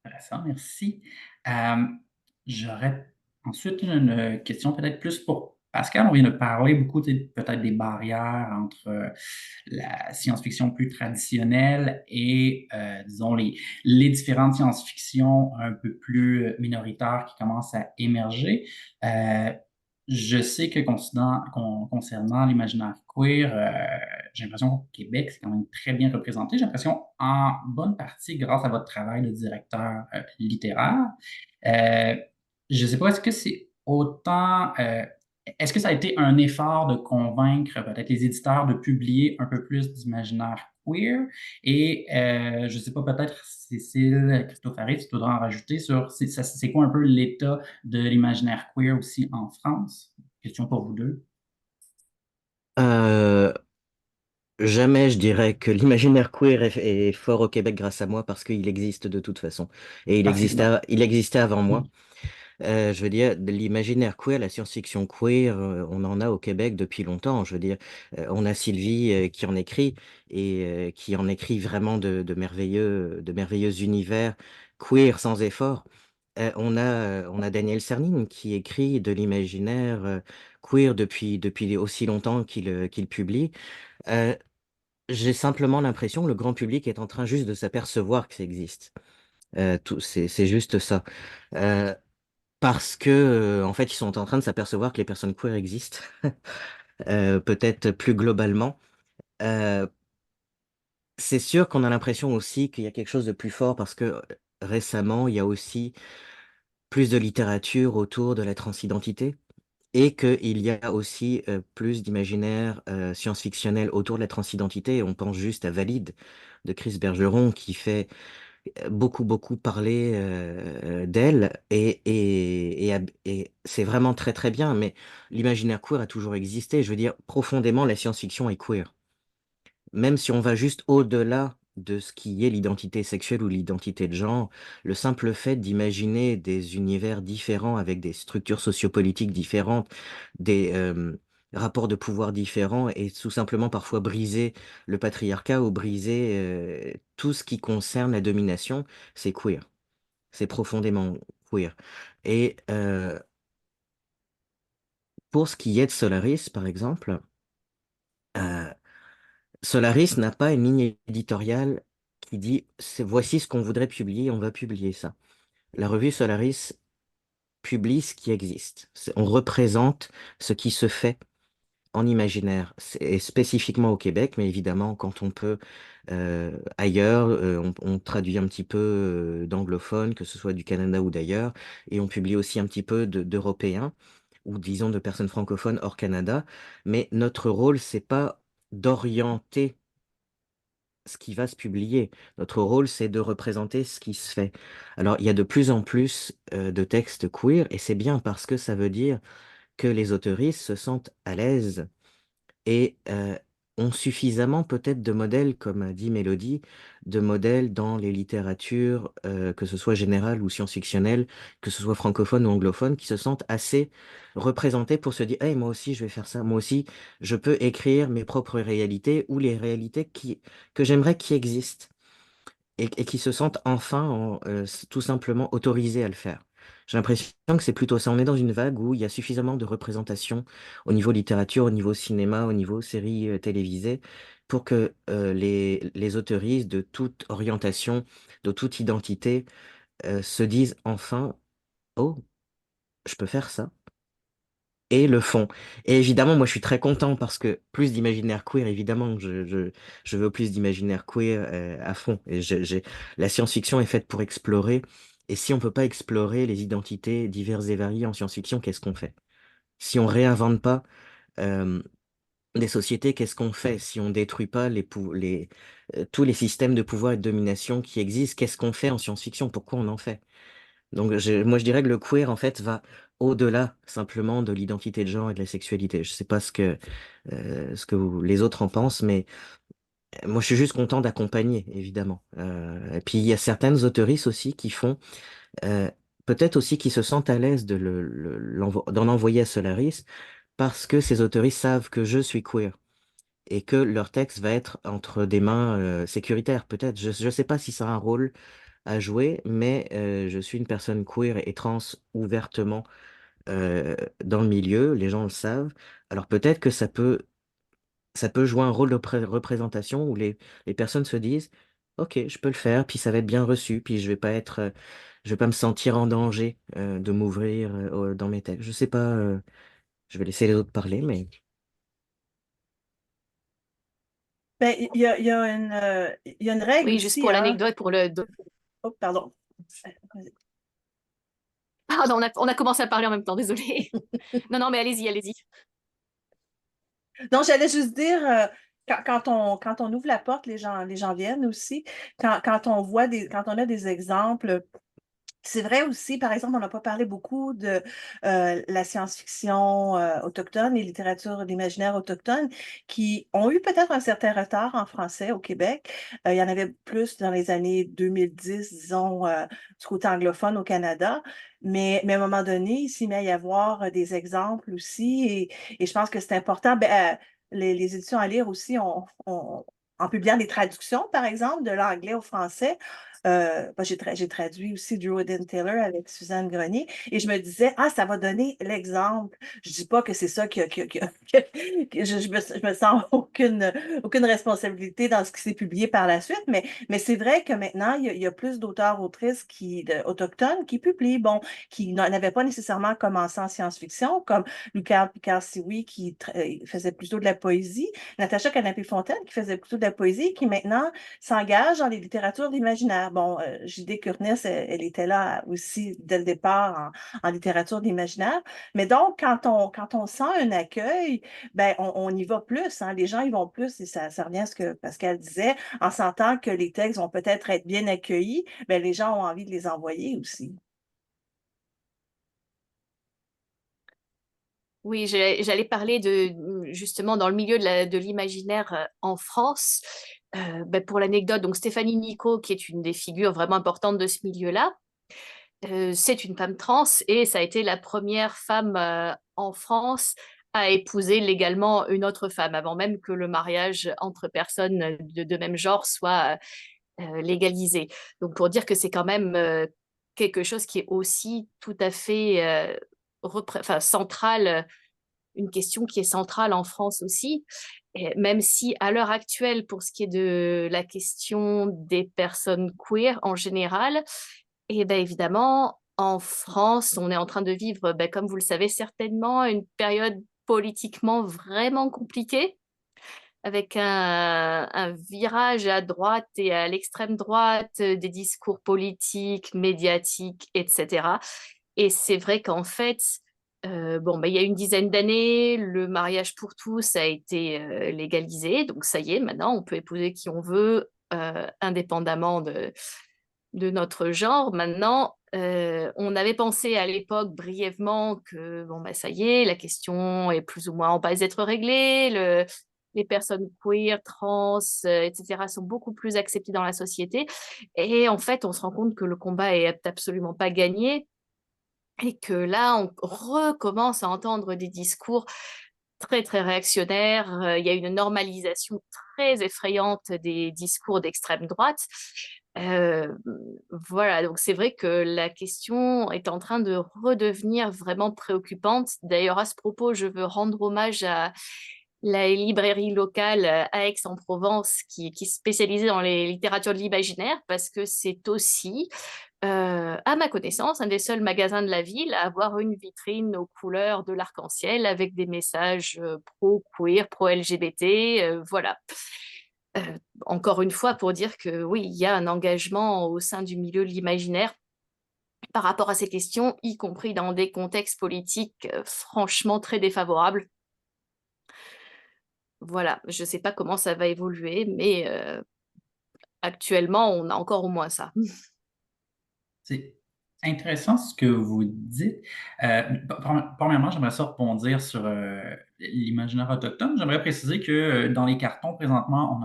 S1: Intéressant, merci. Euh, J'aurais ensuite une question peut-être plus pour Pascal. On vient de parler beaucoup peut-être des barrières entre la science-fiction plus traditionnelle et, disons, les différentes science-fictions un peu plus minoritaires qui commencent à émerger. Euh, Je sais que concernant l'imaginaire queer, j'ai l'impression qu'au Québec, c'est quand même très bien représenté. J'ai l'impression, en bonne partie, grâce à votre travail de directeur littéraire. Euh, je ne sais pas, est-ce que ça a été un effort de convaincre peut-être les éditeurs de publier un peu plus d'imaginaire queer? Et je ne sais pas, peut-être Cécile, Christophe Harry, tu voudras en rajouter sur c'est quoi un peu l'état de l'imaginaire queer aussi en France? Question pour vous deux.
S2: Euh, Jamais je dirais que l'imaginaire queer est fort au Québec grâce à moi parce qu'il existe de toute façon. Et
S1: Facilement.
S2: il existait avant moi. Je veux dire, de l'imaginaire queer, la science-fiction queer, on en a au Québec depuis longtemps. Je veux dire, on a Sylvie qui en écrit et qui en écrit vraiment de merveilleux univers queer sans effort. On a Daniel Cernine qui écrit de l'imaginaire queer depuis aussi longtemps qu'il publie. Euh, j'ai simplement l'impression que le grand public est en train juste de s'apercevoir que ça existe. C'est juste ça. Euh, Parce que, en fait, ils sont en train de s'apercevoir que les personnes queer existent, peut-être plus globalement. Euh, c'est sûr qu'on a l'impression aussi qu'il y a quelque chose de plus fort parce que récemment, il y a aussi plus de littérature autour de la transidentité et qu'il y a aussi plus d'imaginaire science-fictionnel autour de la transidentité. On pense juste à Valide de Chris Bergeron qui fait beaucoup parlé d'elle et c'est vraiment très très bien, mais l'imaginaire queer a toujours existé. Je veux dire, profondément, la science-fiction est queer. Même si on va juste au-delà de ce qui est l'identité sexuelle ou l'identité de genre, le simple fait d'imaginer des univers différents avec des structures sociopolitiques différentes, des rapports de pouvoir différents et tout simplement parfois briser le patriarcat ou briser tout ce qui concerne la domination, c'est queer. C'est profondément queer. Et pour ce qui est de Solaris, par exemple, euh, Solaris n'a pas une ligne éditoriale qui dit voici ce qu'on voudrait publier, on va publier ça. La revue Solaris publie ce qui existe. On représente ce qui se fait en imaginaire, et spécifiquement au Québec, mais évidemment, quand on peut ailleurs, on traduit un petit peu d'anglophone, que ce soit du Canada ou d'ailleurs, et on publie aussi un petit peu d'européens, ou disons de personnes francophones hors Canada. Mais notre rôle, c'est pas d'orienter ce qui va se publier. Notre rôle, c'est de représenter ce qui se fait. Alors, il y a de plus en plus de textes queer, et c'est bien parce que ça veut dire que les autoristes se sentent à l'aise et ont suffisamment peut-être de modèles, comme a dit Mélodie, de modèles dans les littératures, que ce soit générales ou science-fictionnelles, que ce soit francophones ou anglophones, qui se sentent assez représentés pour se dire, hey, moi aussi, je vais faire ça, moi aussi, je peux écrire mes propres réalités ou les réalités que j'aimerais qui existent et qui se sentent enfin tout simplement autorisés à le faire. J'ai l'impression que c'est plutôt ça. On est dans une vague où il y a suffisamment de représentation au niveau littérature, au niveau cinéma, au niveau séries télévisées, pour que les autoristes de toute orientation, de toute identité, se disent enfin, oh, je peux faire ça. Et le font. Et évidemment, moi, je suis très content parce que plus d'imaginaire queer, évidemment, je veux plus d'imaginaire queer à fond. La science-fiction est faite pour explorer. Et si on peut pas explorer les identités diverses et variées en science-fiction, qu'est-ce qu'on fait? Si on réinvente pas euh, des sociétés, qu'est-ce qu'on fait? Si on détruit pas tous les systèmes de pouvoir et de domination qui existent, qu'est-ce qu'on fait en science-fiction? Pourquoi on en fait? Donc, moi, je dirais que le queer, en fait, va au-delà simplement de l'identité de genre et de la sexualité. Je sais pas les autres en pensent, mais moi, je suis juste content d'accompagner, évidemment. Et puis, il y a certaines autoristes aussi qui font, euh, peut-être aussi qui se sentent à l'aise d'en envoyer à Solaris, parce que ces autoristes savent que je suis queer et que leur texte va être entre des mains sécuritaires, peut-être. Je ne sais pas si ça a un rôle à jouer, mais je suis une personne queer et trans ouvertement dans le milieu, les gens le savent. Alors peut-être que ça peut jouer un rôle de représentation où les personnes se disent, OK, je peux le faire, puis ça va être bien reçu, puis je vais pas me sentir en danger de m'ouvrir dans mes textes. Je sais pas. Je vais laisser les autres parler, mais
S3: Ben, il y a une règle
S4: Oui, juste
S3: aussi,
S4: pour
S3: hein.
S4: l'anecdote, pour le...
S3: Oh, pardon.
S4: Pardon, on a commencé à parler en même temps, désolé. Non, non, mais allez-y, allez-y.
S3: Non, j'allais juste dire, quand on ouvre la porte, les gens viennent aussi. Quand on voit quand on a des exemples, c'est vrai aussi, par exemple, on n'a pas parlé beaucoup de la science-fiction autochtone, les littératures d'imaginaire autochtones, qui ont eu peut-être un certain retard en français au Québec. Il y en avait plus dans les années 2010, disons, du côté anglophone au Canada. Mais à un moment donné, il s'y met à y avoir des exemples aussi. Et je pense que c'est important. Ben, les éditions à lire aussi, en publiant des traductions, par exemple, de l'anglais au français, j'ai traduit aussi Druiden Taylor avec Suzanne Grenier et je me disais, ah, ça va donner l'exemple. Je dis pas que c'est ça que je me sens aucune responsabilité dans ce qui s'est publié par la suite, mais c'est vrai que maintenant, il y a plus d'auteurs, autrices autochtones qui publient, bon, qui n'avaient pas nécessairement commencé en science-fiction, comme Lucas Picard-Sioui qui faisait plutôt de la poésie, Natacha Canapé-Fontaine qui faisait plutôt de la poésie, qui maintenant s'engage dans les littératures d'imaginaire. Bon, J.D. Kurness, elle était là aussi dès le départ en littérature d'imaginaire. Mais donc, quand on sent un accueil, ben, on y va plus, hein. Les gens y vont plus et ça revient à ce que Pascal disait. En sentant que les textes vont peut-être être bien accueillis, ben, les gens ont envie de les envoyer aussi.
S4: Oui, j'allais parler justement dans le milieu de l'imaginaire en France. Ben, pour l'anecdote, donc Stéphanie Nico, qui est une des figures vraiment importantes de ce milieu-là, c'est une femme trans et ça a été la première femme en France à épouser légalement une autre femme, avant même que le mariage entre personnes de même genre soit légalisé. Donc pour dire que c'est quand même quelque chose qui est aussi tout à fait central, une question qui est centrale en France aussi, et même si à l'heure actuelle, pour ce qui est de la question des personnes queer en général, et bien évidemment, en France, on est en train de vivre, ben, comme vous le savez certainement, une période politiquement vraiment compliquée, avec un virage à droite et à l'extrême droite, des discours politiques, médiatiques, etc. Et c'est vrai qu'en fait, bon, ben, il y a une dizaine d'années, le mariage pour tous a été légalisé. Donc ça y est, maintenant, on peut épouser qui on veut, indépendamment de notre genre. Maintenant, on avait pensé à l'époque brièvement que bon, bah, ça y est, la question est plus ou moins en passe d'être réglée. Les personnes queer, trans, etc., sont beaucoup plus acceptées dans la société. Et en fait, on se rend compte que le combat est absolument pas gagné et que là, on recommence à entendre des discours très, très réactionnaires. Il y a une normalisation très effrayante des discours d'extrême droite. Euh, voilà, donc c'est vrai que la question est en train de redevenir vraiment préoccupante. D'ailleurs, à ce propos, je veux rendre hommage à la librairie locale à Aix-en-Provence qui est spécialisée dans les littératures de l'imaginaire parce que c'est aussi à ma connaissance, un des seuls magasins de la ville à avoir une vitrine aux couleurs de l'arc-en-ciel avec des messages pro-queer, pro-LGBT, voilà. Euh, Encore une fois, pour dire que oui, il y a un engagement au sein du milieu de l'imaginaire par rapport à ces questions, y compris dans des contextes politiques franchement très défavorables. Voilà, je ne sais pas comment ça va évoluer, mais actuellement, on a encore au moins ça.
S1: C'est intéressant ce que vous dites. Premièrement, j'aimerais ça rebondir sur l'imaginaire autochtone. J'aimerais préciser que dans les cartons, présentement,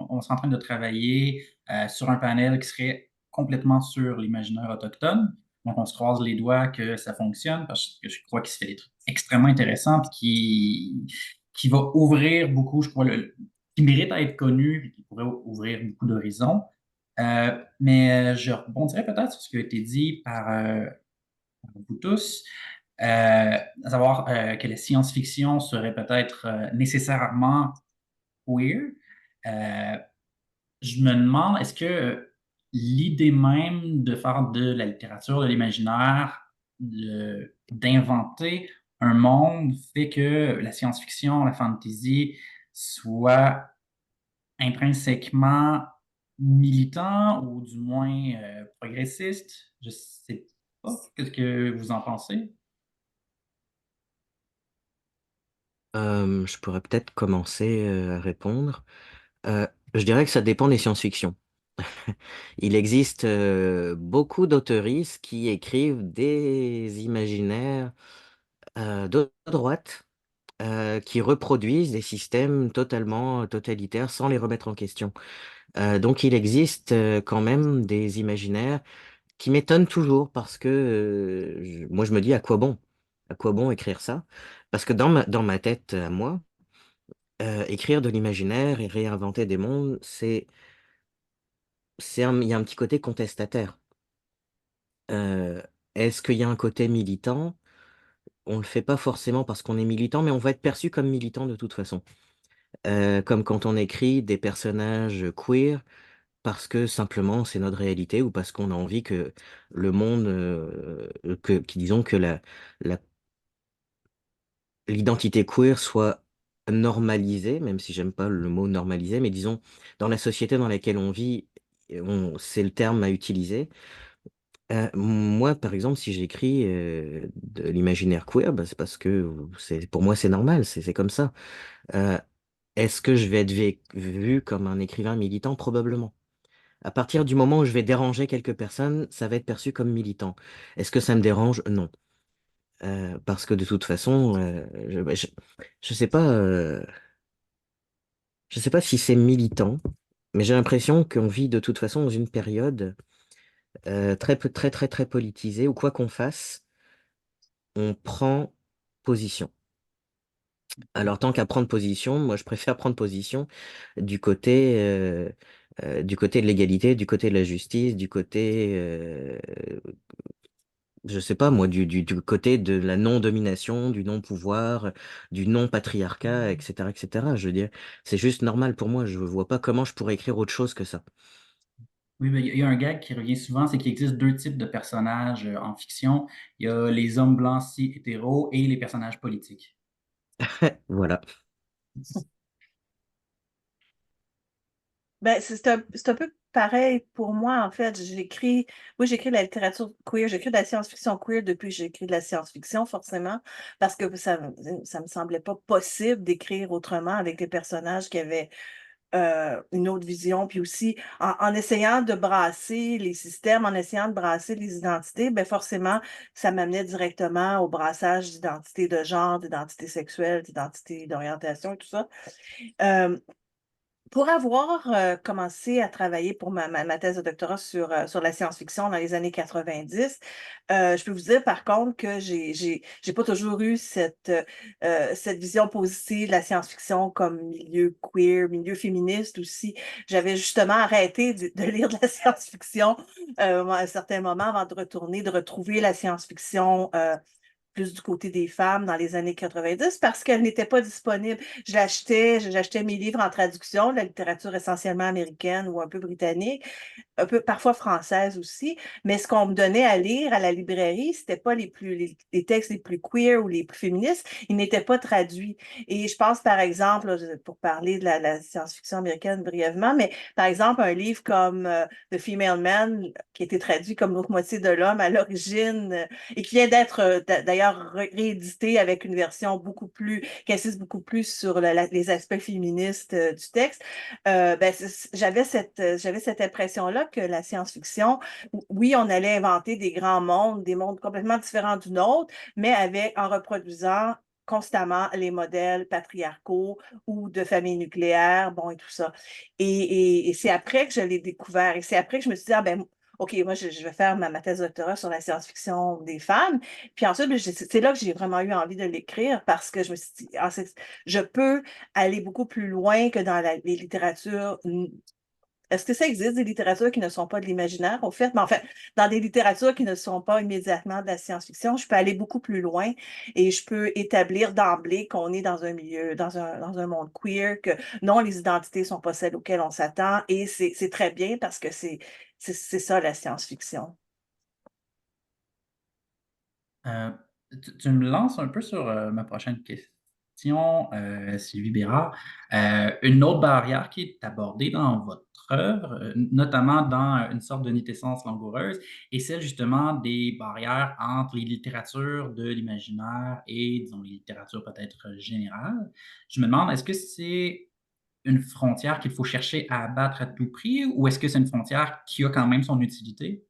S1: on serait en train de travailler sur un panel qui serait complètement sur l'imaginaire autochtone. Donc, on se croise les doigts que ça fonctionne parce que je crois qu'il se fait des trucs extrêmement intéressants et qui va ouvrir beaucoup, je crois, qui mérite à être connu et qui pourrait ouvrir beaucoup d'horizons. Mais je rebondirais peut-être sur ce qui a été dit par vous tous, à savoir que la science-fiction serait peut-être nécessairement queer. Euh, je me demande, est-ce que l'idée même de faire de la littérature, de l'imaginaire, d'inventer un monde fait que la science-fiction, la fantasy soit intrinsèquement militant ou du moins progressiste? Je sais pas. Qu'est-ce que vous en pensez?
S2: Je pourrais peut-être commencer à répondre. Je dirais que ça dépend des science-fiction. Il existe beaucoup d'auteuristes qui écrivent des imaginaires de droite qui reproduisent des systèmes totalement totalitaires sans les remettre en question. Donc il existe quand même des imaginaires qui m'étonnent toujours parce que moi je me dis à quoi bon? À quoi bon écrire ça? Parce que dans ma tête à moi, écrire de l'imaginaire et réinventer des mondes, il y a un petit côté contestataire. Euh, Est-ce qu'il y a un côté militant? On le fait pas forcément parce qu'on est militant, mais on va être perçu comme militant de toute façon. Comme quand on écrit des personnages queer parce que simplement c'est notre réalité ou parce qu'on a envie que le monde, disons que l'identité queer soit normalisée, même si j'aime pas le mot normalisé, mais disons dans la société dans laquelle on vit, c'est le terme à utiliser. Moi, par exemple, si j'écris de l'imaginaire queer, bah, c'est parce que pour moi c'est normal, c'est comme ça. Euh, Est-ce que je vais être vu comme un écrivain militant? Probablement. À partir du moment où je vais déranger quelques personnes, ça va être perçu comme militant. Est-ce que ça me dérange? Non. Parce que de toute façon, je sais pas, je sais pas si c'est militant, mais j'ai l'impression qu'on vit de toute façon dans une période très, très, très politisée où quoi qu'on fasse, on prend position. Alors, tant qu'à prendre position, moi, je préfère prendre position du côté de l'égalité, du côté de la justice, du côté, je sais pas, moi, du côté de la non-domination, du non-pouvoir, du non-patriarcat, etc., etc. Je veux dire, c'est juste normal pour moi. Je vois pas comment je pourrais écrire autre chose que ça.
S1: Oui, mais il y a un gag qui revient souvent, c'est qu'il existe deux types de personnages en fiction. Il y a les hommes blancs cis hétéros et les personnages politiques.
S2: Voilà.
S3: Ben, c'est un peu pareil pour moi, en fait. J'écris de la littérature queer, j'écris de la science-fiction queer depuis que j'écris de la science-fiction, forcément, parce que ça me semblait pas possible d'écrire autrement avec des personnages qui avaient une autre vision, puis aussi en essayant de brasser les systèmes, en essayant de brasser les identités, ben forcément, ça m'amenait directement au brassage d'identité de genre, d'identité sexuelle, d'identité d'orientation et tout ça. Euh, pour avoir commencé à travailler pour ma thèse de doctorat sur la science-fiction dans les années 90, je peux vous dire par contre que j'ai pas toujours eu cette vision positive de la science-fiction comme milieu queer, milieu féministe aussi. J'avais justement arrêté de lire de la science-fiction à un certain moment avant de retrouver la science-fiction plus du côté des femmes dans les années 90 parce qu'elle n'était pas disponible. J'achetais mes livres en traduction, de la littérature essentiellement américaine ou un peu britannique, un peu parfois française aussi, mais ce qu'on me donnait à lire à la librairie, c'était pas les textes les plus queer ou les plus féministes, ils n'étaient pas traduits. Et je pense par exemple, là, pour parler de la science-fiction américaine brièvement, mais par exemple un livre comme The Female Man, qui a été traduit comme l'autre moitié de l'homme à l'origine et qui vient d'être d'ailleurs réédité avec une version qui insiste beaucoup plus sur les aspects féministes du texte. Ben, j'avais cette impression-là que la science-fiction, oui, on allait inventer des grands mondes, des mondes complètement différents du nôtre, mais en reproduisant constamment les modèles patriarcaux ou de famille nucléaire, bon, et tout ça. Et c'est après que je l'ai découvert et c'est après que je me suis dit, ah ben, OK, moi, je vais faire ma thèse de doctorat sur la science-fiction des femmes. Puis ensuite, ben, c'est là que j'ai vraiment eu envie de l'écrire parce que je me suis dit, ah, je peux aller beaucoup plus loin que dans les littératures. Est-ce que ça existe des littératures qui ne sont pas de l'imaginaire, au fait? Mais en fait, dans des littératures qui ne sont pas immédiatement de la science-fiction, je peux aller beaucoup plus loin et je peux établir d'emblée qu'on est dans un milieu, dans un monde queer, que non, les identités ne sont pas celles auxquelles on s'attend et c'est très bien parce que c'est ça la science-fiction.
S1: Euh, Tu me lances un peu sur ma prochaine question, Sylvie Bérard. Une autre barrière qui est abordée dans votre œuvre, notamment dans une sorte de nitescence langoureuse, est celle justement des barrières entre les littératures de l'imaginaire et, disons, les littératures peut-être générales. Je me demande, est-ce que c'est une frontière qu'il faut chercher à abattre à tout prix ou est-ce que c'est une frontière qui a quand même son utilité?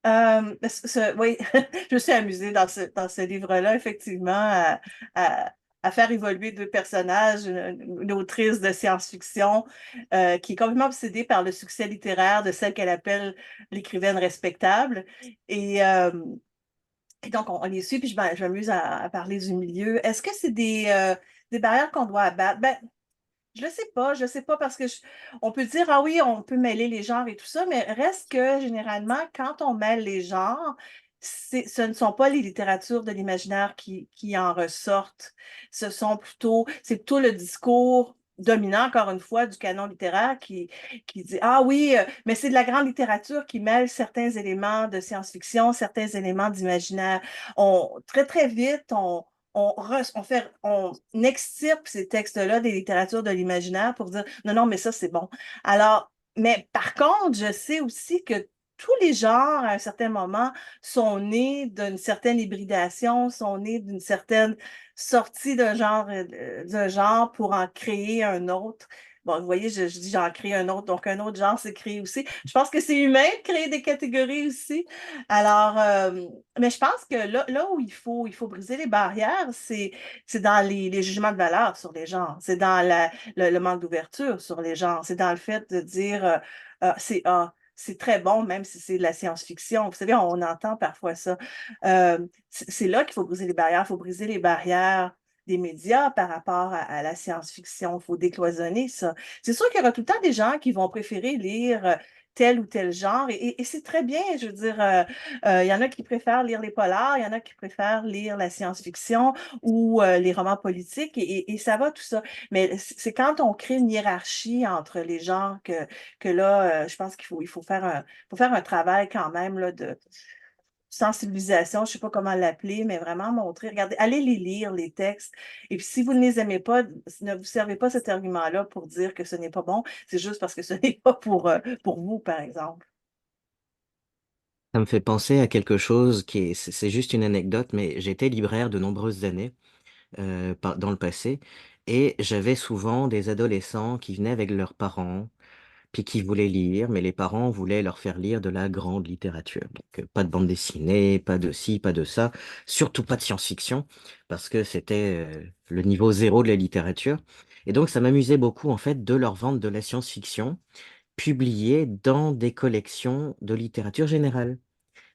S3: Oui, je me suis amusée dans ce livre-là, effectivement, à- à faire évoluer deux personnages, une autrice de science-fiction qui est complètement obsédée par le succès littéraire de celle qu'elle appelle l'écrivaine respectable. Et, euh, et donc, on les suit, puis je m'amuse à parler du milieu. Est-ce que c'est des barrières qu'on doit abattre? Ben, je sais pas parce que on peut dire, ah oui, on peut mêler les genres et tout ça, mais reste que généralement, quand on mêle les genres, ce ne sont pas les littératures de l'imaginaire qui en ressortent. C'est plutôt le discours dominant, encore une fois, du canon littéraire qui dit, ah oui, mais c'est de la grande littérature qui mêle certains éléments de science-fiction, certains éléments d'imaginaire. Très, très vite, on extirpe ces textes-là des littératures de l'imaginaire pour dire non, non, mais ça, c'est bon. Alors, mais par contre, je sais aussi que tous les genres, à un certain moment, sont nés d'une certaine hybridation, sont nés d'une certaine sortie d'un genre pour en créer un autre. Bon, vous voyez, je dis j'en crée un autre, donc un autre genre s'est créé aussi. Je pense que c'est humain de créer des catégories aussi. Alors, mais je pense que là où il faut briser les barrières, c'est dans les jugements de valeur sur les genres, c'est dans le manque d'ouverture sur les genres, c'est dans le fait de dire c'est très bon, même si c'est de la science-fiction. Vous savez, on entend parfois ça. C'est là qu'il faut briser les barrières. Il faut briser les barrières des médias par rapport à la science-fiction. Il faut décloisonner ça. C'est sûr qu'il y aura tout le temps des gens qui vont préférer lire tel ou tel genre, et c'est très bien, je veux dire, il y en a qui préfèrent lire les polars, il y en a qui préfèrent lire la science-fiction ou les romans politiques, et ça va tout ça. Mais c'est quand on crée une hiérarchie entre les genres que là, je pense faut faire un travail quand même là, de sensibilisation, je ne sais pas comment l'appeler, mais vraiment montrer, regardez, allez les lire, les textes. Et puis, si vous ne les aimez pas, ne vous servez pas cet argument-là pour dire que ce n'est pas bon, c'est juste parce que ce n'est pas pour vous, par exemple.
S2: Ça me fait penser à quelque chose c'est juste une anecdote, mais j'étais libraire de nombreuses années dans le passé, et j'avais souvent des adolescents qui venaient avec leurs parents, puis qui voulaient lire, mais les parents voulaient leur faire lire de la grande littérature. Donc, pas de bande dessinée, pas de ci, pas de ça, surtout pas de science-fiction, parce que c'était le niveau zéro de la littérature. Et donc, ça m'amusait beaucoup, en fait, de leur vendre de la science-fiction publiée dans des collections de littérature générale,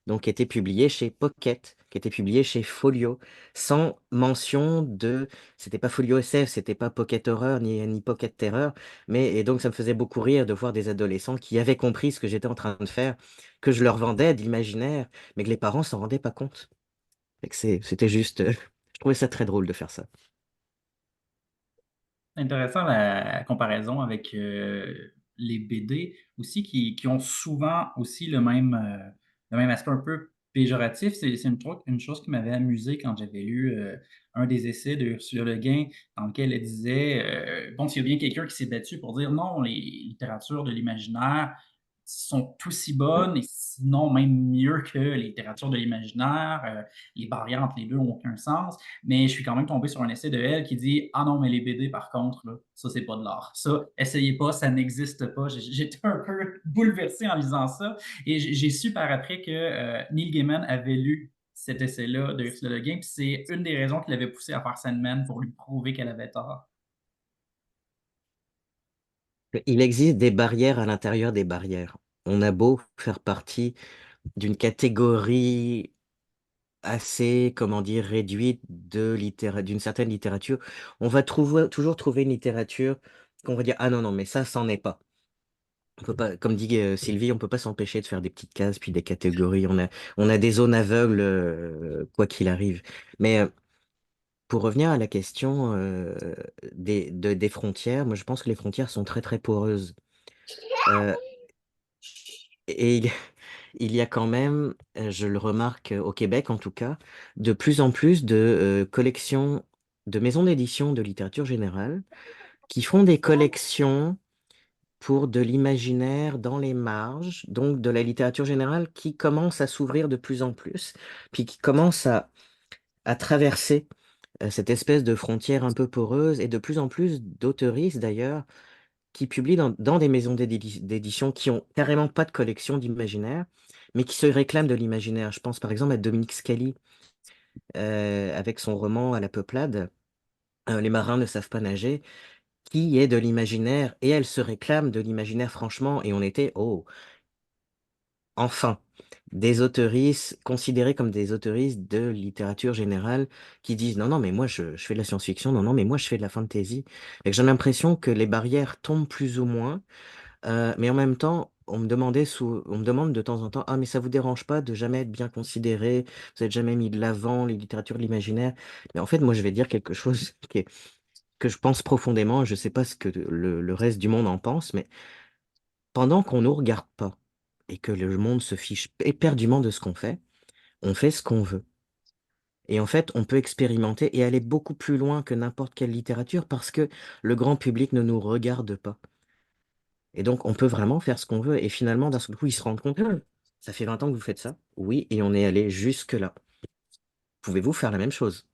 S2: donc qui était publié chez Pocket, qui était publié chez Folio, sans mention de, c'était pas Folio SF, c'était pas Pocket Horror ni Pocket Terror, et donc ça me faisait beaucoup rire de voir des adolescents qui avaient compris ce que j'étais en train de faire, que je leur vendais de l'imaginaire, mais que les parents s'en rendaient pas compte. Fait que c'était juste, je trouvais ça très drôle de faire ça.
S1: Intéressant la comparaison avec les BD aussi qui ont souvent aussi le même aspect un peu péjoratif. C'est une chose qui m'avait amusé quand j'avais lu un des essais de Ursula Le Guin dans lequel elle disait bon, s'il y a bien quelqu'un qui s'est battu pour dire non, les littératures de l'imaginaire sont aussi bonnes et sinon même mieux que les littératures de l'imaginaire, les barrières entre les deux n'ont aucun sens. Mais je suis quand même tombé sur un essai de elle qui dit ah non, mais les BD, par contre, là, ça, c'est pas de l'art. Ça, essayez pas, ça n'existe pas. J'étais un peu bouleversé en lisant ça. Et j'ai su par après que Neil Gaiman avait lu cet essai-là de Ursula Le Guin, puis c'est une des raisons qui l'avait poussé à faire Sandman pour lui prouver qu'elle avait tort.
S2: Il existe des barrières à l'intérieur des barrières. On a beau faire partie d'une catégorie assez, comment dire, réduite d'une certaine littérature, on va toujours trouver une littérature qu'on va dire, ah non, non, mais ça, c'en est pas. On peut pas, comme dit Sylvie, on peut pas s'empêcher de faire des petites cases, puis des catégories. On a des zones aveugles, quoi qu'il arrive. Mais pour revenir à la question des frontières, moi je pense que les frontières sont très très poreuses. Euh, et il y a quand même, je le remarque au Québec en tout cas, de plus en plus de collections, de maisons d'édition de littérature générale qui font des collections pour de l'imaginaire dans les marges, donc de la littérature générale qui commence à s'ouvrir de plus en plus, puis qui commence à traverser cette espèce de frontière un peu poreuse et de plus en plus d'auteuristes d'ailleurs qui publient dans des maisons d'édition qui ont carrément pas de collection d'imaginaire, mais qui se réclament de l'imaginaire. Je pense par exemple à Dominique Scali avec son roman À la peuplade, Les marins ne savent pas nager, qui est de l'imaginaire et elle se réclame de l'imaginaire franchement. Et on était, oh, enfin, des autoristes considérés comme des autoristes de littérature générale qui disent non, non, mais moi je fais de la science-fiction, non, non, mais moi je fais de la fantasy. Et que j'ai l'impression que les barrières tombent plus ou moins, mais en même temps, on me demande de temps en temps, ah, mais ça vous dérange pas de jamais être bien considéré, vous n'êtes jamais mis de l'avant les littératures de l'imaginaire. Mais en fait, moi je vais dire quelque chose que je pense profondément, je ne sais pas ce que le reste du monde en pense, mais pendant qu'on ne nous regarde pas et que le monde se fiche éperdument de ce qu'on fait, on fait ce qu'on veut. Et en fait, on peut expérimenter et aller beaucoup plus loin que n'importe quelle littérature parce que le grand public ne nous regarde pas. Et donc, on peut vraiment faire ce qu'on veut. Et finalement, d'un seul coup, ils se rendent compte, ah, ça fait 20 ans que vous faites ça. Oui, et on est allé jusque-là. Pouvez-vous faire la même chose?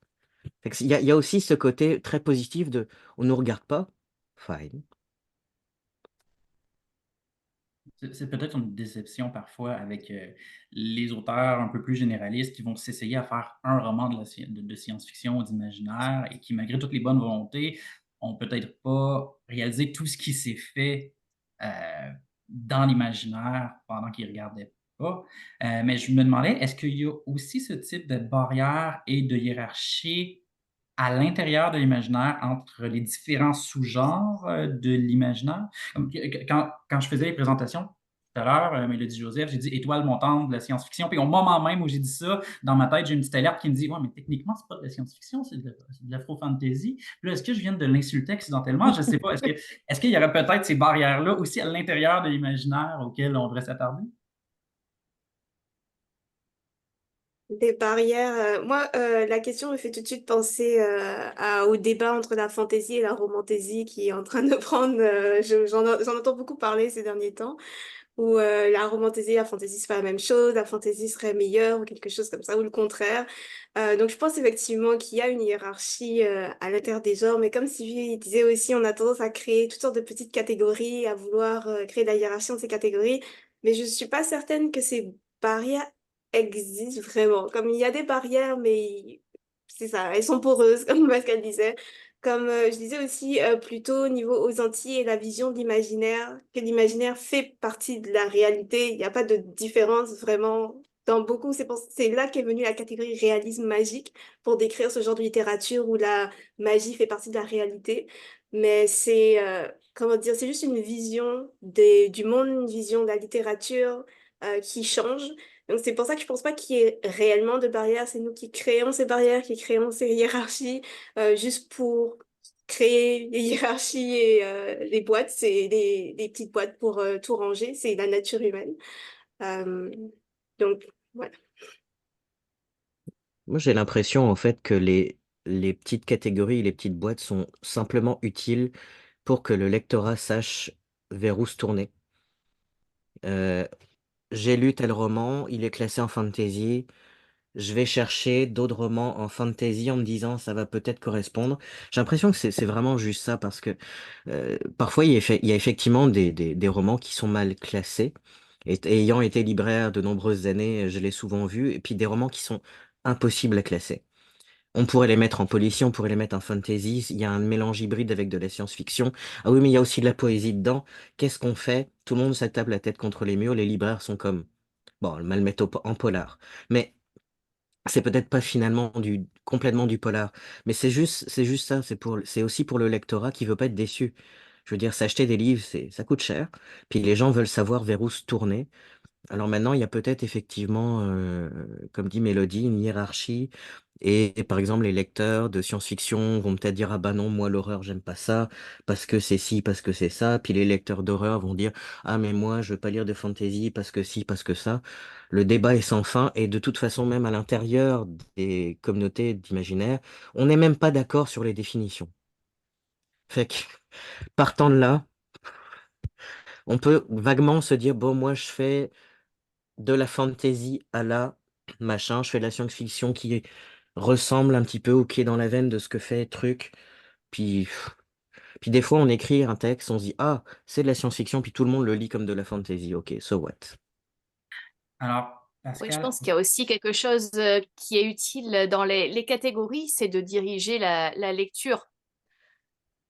S2: Il y a aussi ce côté très positif de on ne nous regarde pas. Fine.
S1: C'est peut-être une déception parfois avec les auteurs un peu plus généralistes qui vont s'essayer à faire un roman de science-fiction ou d'imaginaire et qui, malgré toutes les bonnes volontés, ont peut-être pas réalisé tout ce qui s'est fait euh, dans l'imaginaire pendant qu'ils regardaient pas. Mais je me demandais, est-ce qu'il y a aussi ce type de barrière et de hiérarchie à l'intérieur de l'imaginaire entre les différents sous-genres de l'imaginaire? Quand je faisais les présentations tout à l'heure, Mélodie Joseph, j'ai dit étoile montante de la science-fiction. Puis au moment même où j'ai dit ça, dans ma tête, j'ai une petite alerte qui me dit ouais, mais techniquement, c'est pas de la science-fiction, c'est de l'afro-fantasy. Puis là, est-ce que je viens de l'insulter accidentellement? Je ne sais pas. Est-ce qu'il y aurait peut-être ces barrières-là aussi à l'intérieur de l'imaginaire auxquelles on devrait s'attarder?
S5: Des barrières. Moi, la question me fait tout de suite penser au débat entre la fantaisie et la romantaisie qui est en train de prendre. J'en entends beaucoup parler ces derniers temps, où la romantaisie et la fantaisie, c'est pas la même chose, la fantaisie serait meilleure ou quelque chose comme ça, ou le contraire. Donc, je pense effectivement qu'il y a une hiérarchie à l'intérieur des genres, mais comme Sylvie disait aussi, on a tendance à créer toutes sortes de petites catégories, à vouloir créer de la hiérarchie dans ces catégories, mais je suis pas certaine que ces barrières existent vraiment. Comme il y a des barrières, mais c'est ça, elles sont poreuses, comme Pascal disait. Comme je disais aussi, plutôt au niveau aux Antilles et la vision de l'imaginaire, que l'imaginaire fait partie de la réalité. Il n'y a pas de différence vraiment dans beaucoup. C'est là qu'est venue la catégorie réalisme magique pour décrire ce genre de littérature où la magie fait partie de la réalité. Mais comment dire, c'est juste une vision du monde, une vision de la littérature qui change. Donc c'est pour ça que je pense pas qu'il y ait réellement de barrières. C'est nous qui créons ces barrières, qui créons ces hiérarchies juste pour créer les hiérarchies et les boîtes, c'est des petites boîtes pour tout ranger, c'est la nature humaine. Euh, donc, voilà.
S2: Moi, j'ai l'impression en fait que les petites catégories, les petites boîtes sont simplement utiles pour que le lectorat sache vers où se tourner. Euh, j'ai lu tel roman, il est classé en fantasy, je vais chercher d'autres romans en fantasy en me disant ça va peut-être correspondre. J'ai l'impression que c'est vraiment juste ça parce que parfois il y a effectivement des romans qui sont mal classés. Et ayant été libraire de nombreuses années, je l'ai souvent vu, et puis des romans qui sont impossibles à classer. On pourrait les mettre en policier, on pourrait les mettre en fantasy. Il y a un mélange hybride avec de la science-fiction. Ah oui, mais il y a aussi de la poésie dedans. Qu'est-ce qu'on fait? Tout le monde s'attaque la tête contre les murs. Les libraires sont comme, bon, le mal mettre en polar. Mais c'est peut-être pas finalement complètement du polar. Mais c'est juste ça. C'est aussi pour le lectorat qui veut pas être déçu. Je veux dire, s'acheter des livres, ça coûte cher. Puis les gens veulent savoir vers où se tourner. Alors maintenant, il y a peut-être effectivement, comme dit Mélodie, une hiérarchie Et par exemple, les lecteurs de science-fiction vont peut-être dire, ah bah non, moi l'horreur, j'aime pas ça, parce que c'est ci, parce que c'est ça. Puis les lecteurs d'horreur vont dire, ah mais moi, je veux pas lire de fantasy parce que ci, parce que ça. Le débat est sans fin, et de toute façon, même à l'intérieur des communautés d'imaginaire, on n'est même pas d'accord sur les définitions. Fait que, partant de là, on peut vaguement se dire, bon, moi, je fais de la fantasy à la machin, je fais de la science-fiction qui ressemble un petit peu ou qui est dans la veine de ce que fait truc. Puis, puis des fois, on écrit un texte, on se dit, ah, c'est de la science-fiction, puis tout le monde le lit comme de la fantasy. Ok, so what?
S1: Alors,
S4: Oui, je
S1: Pascal,
S4: pense qu'il y a aussi quelque chose qui est utile dans les catégories, c'est de diriger la lecture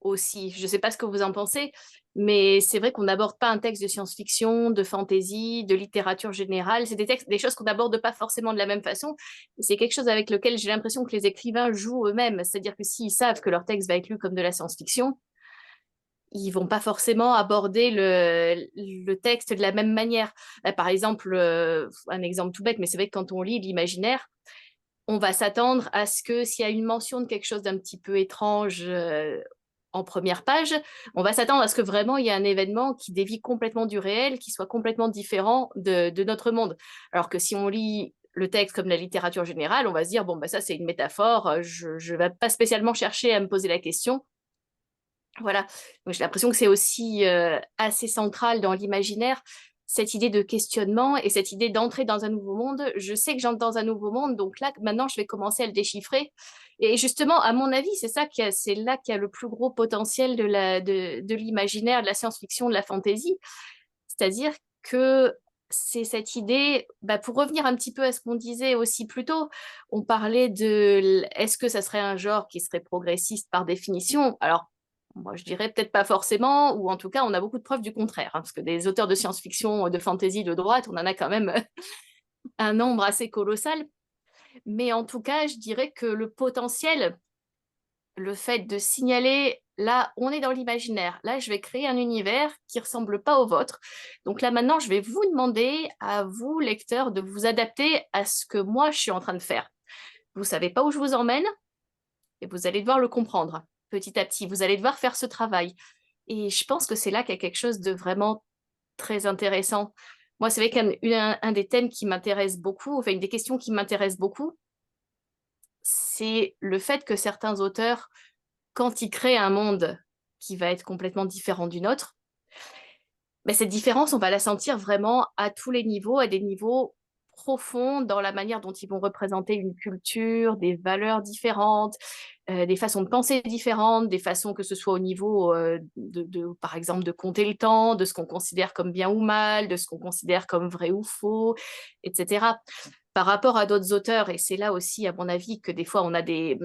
S4: aussi. Je ne sais pas ce que vous en pensez, mais c'est vrai qu'on n'aborde pas un texte de science-fiction, de fantasy, de littérature générale. C'est des textes, des choses qu'on n'aborde pas forcément de la même façon. Et c'est quelque chose avec lequel j'ai l'impression que les écrivains jouent eux-mêmes. C'est-à-dire que s'ils savent que leur texte va être lu comme de la science-fiction, ils vont pas forcément aborder le texte de la même manière. Par exemple, un exemple tout bête, mais c'est vrai que quand on lit l'imaginaire, on va s'attendre à ce que s'il y a une mention de quelque chose d'un petit peu étrange en première page, on va s'attendre à ce que vraiment il y ait un événement qui dévie complètement du réel, qui soit complètement différent de notre monde. Alors que si on lit le texte comme la littérature générale, on va se dire, bon, bah, ça c'est une métaphore, je ne vais pas spécialement chercher à me poser la question. Voilà, donc j'ai l'impression que c'est aussi assez central dans l'imaginaire, cette idée de questionnement et cette idée d'entrer dans un nouveau monde. Je sais que j'entre dans un nouveau monde, donc là, maintenant, je vais commencer à le déchiffrer. Et justement, à mon avis, c'est là qu'il y a le plus gros potentiel de l'imaginaire, de la science-fiction, de la fantasy. C'est-à-dire que c'est cette idée, bah, pour revenir un petit peu à ce qu'on disait aussi plus tôt, on parlait de est-ce que ça serait un genre qui serait progressiste par définition? Alors, moi, je dirais peut-être pas forcément, ou en tout cas, on a beaucoup de preuves du contraire, hein, parce que des auteurs de science-fiction, de fantasy de droite, on en a quand même un nombre assez colossal. Mais en tout cas, je dirais que le potentiel, le fait de signaler, là, on est dans l'imaginaire, là, je vais créer un univers qui ne ressemble pas au vôtre. Donc là, maintenant, je vais vous demander, à vous, lecteurs, de vous adapter à ce que moi, je suis en train de faire. Vous ne savez pas où je vous emmène, et vous allez devoir le comprendre petit à petit. Vous allez devoir faire ce travail. Et je pense que c'est là qu'il y a quelque chose de vraiment très intéressant. Moi, c'est vrai qu'un des thèmes qui m'intéresse beaucoup, enfin, une des questions qui m'intéresse beaucoup, c'est le fait que certains auteurs, quand ils créent un monde qui va être complètement différent du nôtre, mais cette différence, on va la sentir vraiment à tous les niveaux, à des niveaux profonds dans la manière dont ils vont représenter une culture, des valeurs différentes, des façons de penser différentes, des façons que ce soit au niveau par exemple, de compter le temps, de ce qu'on considère comme bien ou mal, de ce qu'on considère comme vrai ou faux, etc. Par rapport à d'autres auteurs, et c'est là aussi, à mon avis, que des fois on a des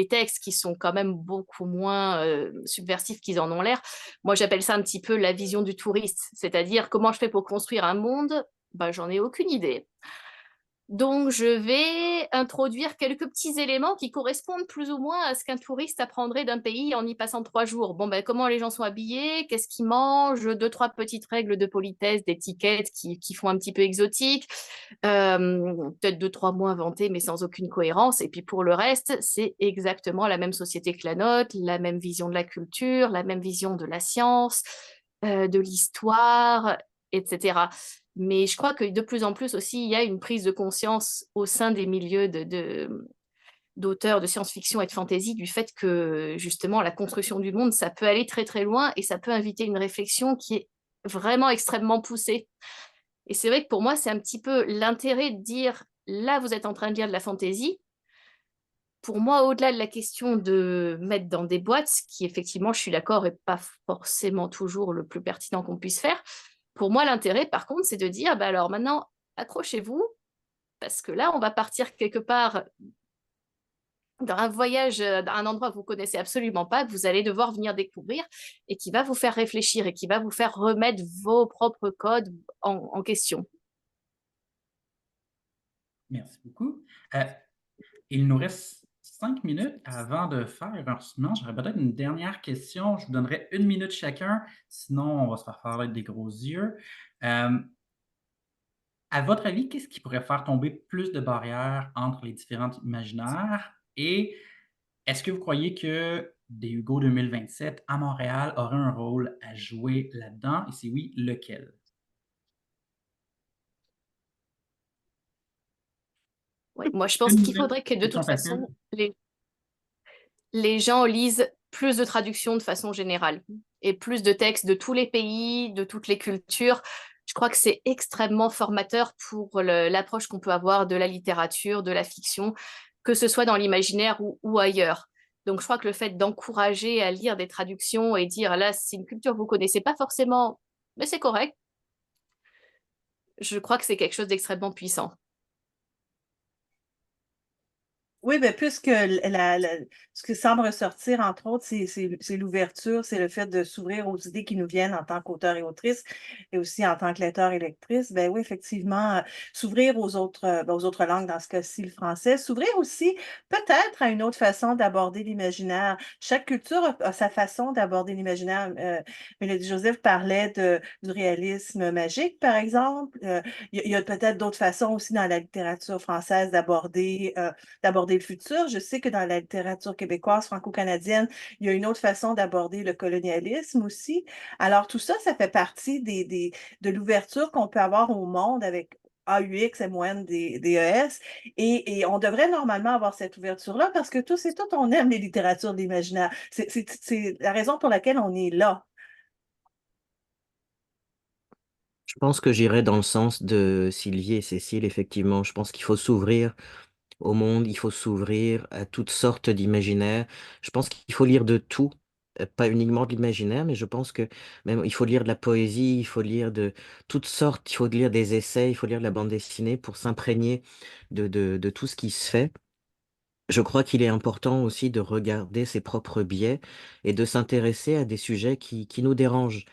S4: textes qui sont quand même beaucoup moins subversifs qu'ils en ont l'air. Moi, j'appelle ça un petit peu la vision du touriste, c'est-à-dire comment je fais pour construire un monde, ben, j'en ai aucune idée. Donc, je vais introduire quelques petits éléments qui correspondent plus ou moins à ce qu'un touriste apprendrait d'un pays en y passant 3 jours. Bon, ben, comment les gens sont habillés, qu'est-ce qu'ils mangent, 2, 3 petites règles de politesse, d'étiquette qui font un petit peu exotique, peut-être 2, 3 mots inventés, mais sans aucune cohérence. Et puis pour le reste, c'est exactement la même société que la nôtre, la même vision de la culture, la même vision de la science, de l'histoire, etc. Mais je crois que de plus en plus aussi, il y a une prise de conscience au sein des milieux d'auteurs de science-fiction et de fantasy du fait que justement la construction du monde, ça peut aller très très loin et ça peut inviter une réflexion qui est vraiment extrêmement poussée. Et c'est vrai que pour moi, c'est un petit peu l'intérêt de dire, là, vous êtes en train de lire de la fantasy. Pour moi, au-delà de la question de mettre dans des boîtes, ce qui effectivement, je suis d'accord, n'est pas forcément toujours le plus pertinent qu'on puisse faire, pour moi, l'intérêt, par contre, c'est de dire, bah alors maintenant, accrochez-vous, parce que là, on va partir quelque part dans un voyage, dans un endroit que vous connaissez absolument pas, que vous allez devoir venir découvrir et qui va vous faire réfléchir et qui va vous faire remettre vos propres codes en question.
S1: merci beaucoup. Il nous reste 5 minutes avant de faire un résumé. J'aurais peut-être une dernière question. Je vous donnerai 1 minute chacun, sinon on va se faire faire avec des gros yeux. À votre avis, qu'est-ce qui pourrait faire tomber plus de barrières entre les différents imaginaires? Et est-ce que vous croyez que des Hugo 2027 à Montréal auraient un rôle à jouer là-dedans? Et si oui, lequel?
S4: Ouais, moi, je pense
S1: Une
S4: qu'il
S1: nouvelle
S4: faudrait que de
S1: question
S4: toute
S1: facile.
S4: façon, les gens lisent plus de traductions de façon générale et plus de textes de tous les pays, de toutes les cultures. Je crois que c'est extrêmement formateur pour l'approche qu'on peut avoir de la littérature, de la fiction, que ce soit dans l'imaginaire ou ailleurs. Donc, je crois que le fait d'encourager à lire des traductions et dire là, c'est une culture que vous connaissez pas forcément, mais c'est correct, je crois que c'est quelque chose d'extrêmement puissant.
S3: Oui, mais puisque ce qui semble ressortir, entre autres, c'est l'ouverture, c'est le fait de s'ouvrir aux idées qui nous viennent en tant qu'auteur et autrice et aussi en tant que lecteur et lectrice. Ben oui, effectivement, s'ouvrir aux autres langues, dans ce cas-ci, le français, s'ouvrir aussi peut-être à une autre façon d'aborder l'imaginaire. Chaque culture a sa façon d'aborder l'imaginaire. Mélodie Joseph parlait du réalisme magique, par exemple. Il y a peut-être d'autres façons aussi dans la littérature française d'aborder le futur. Je sais que dans la littérature québécoise, franco-canadienne, il y a une autre façon d'aborder le colonialisme aussi. Alors, tout ça, ça fait partie de l'ouverture qu'on peut avoir au monde avec AUX, MON, DES. Et on devrait normalement avoir cette ouverture-là parce que tous et toutes, on aime les littératures d'imaginaire. C'est la raison pour laquelle on est là.
S2: Je pense que j'irais dans le sens de Sylvie et Cécile, effectivement. Je pense qu'il faut s'ouvrir au monde, il faut s'ouvrir à toutes sortes d'imaginaires. Je pense qu'il faut lire de tout, pas uniquement de l'imaginaire, mais je pense que même il faut lire de la poésie, il faut lire de toutes sortes, il faut lire des essais, il faut lire de la bande dessinée pour s'imprégner de tout ce qui se fait. Je crois qu'il est important aussi de regarder ses propres biais et de s'intéresser à des sujets qui nous dérangent.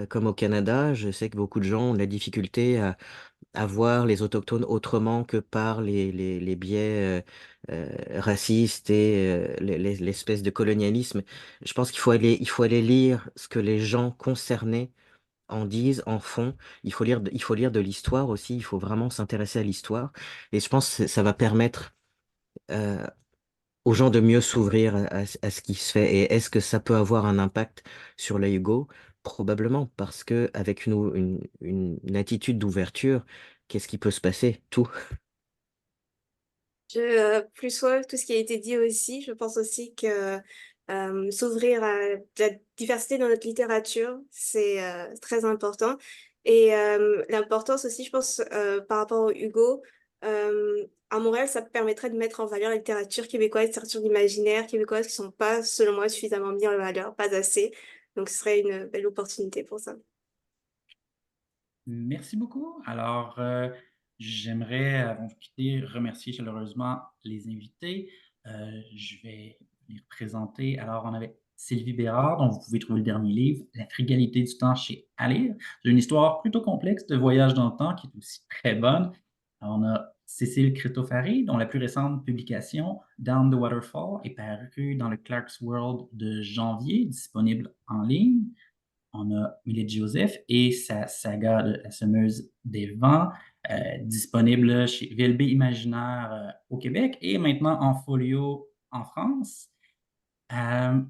S2: Comme au Canada, je sais que beaucoup de gens ont de la difficulté à voir les autochtones autrement que par les biais racistes et l'espèce de colonialisme. Je pense il faut aller lire ce que les gens concernés en disent, en font. Il faut lire de l'histoire aussi, il faut vraiment s'intéresser à l'histoire. Et je pense que ça va permettre euh, aux gens de mieux s'ouvrir à ce qui se fait. Et est-ce que ça peut avoir un impact sur le Hugo? Probablement, parce que avec une attitude d'ouverture, qu'est-ce qui peut se passer? Tout.
S5: Plus ouais, tout ce qui a été dit aussi, je pense aussi que s'ouvrir à la diversité dans notre littérature, c'est très important. Et l'importance aussi, je pense, par rapport au Hugo, à Montréal, ça permettrait de mettre en valeur la littérature québécoise, la littérature imaginaire québécoise qui sont pas, selon moi, suffisamment mis en valeur, pas assez. Donc, ce serait une belle opportunité pour ça.
S1: Merci beaucoup. Alors, j'aimerais, avant de quitter, remercier chaleureusement les invités. Je vais les présenter. Alors, on avait Sylvie Bérard, dont vous pouvez trouver le dernier livre, La frugalité du temps chez Alire. C'est une histoire plutôt complexe de voyage dans le temps qui est aussi très bonne. Alors, on a Cécile Crétofari, dont la plus récente publication, Down the Waterfall, est parue dans le Clark's World de janvier, disponible en ligne. On a Mélodie Joseph et sa saga de La Semeuse des Vents, disponible chez VLB Imaginaire au Québec et maintenant en folio en France. Euh,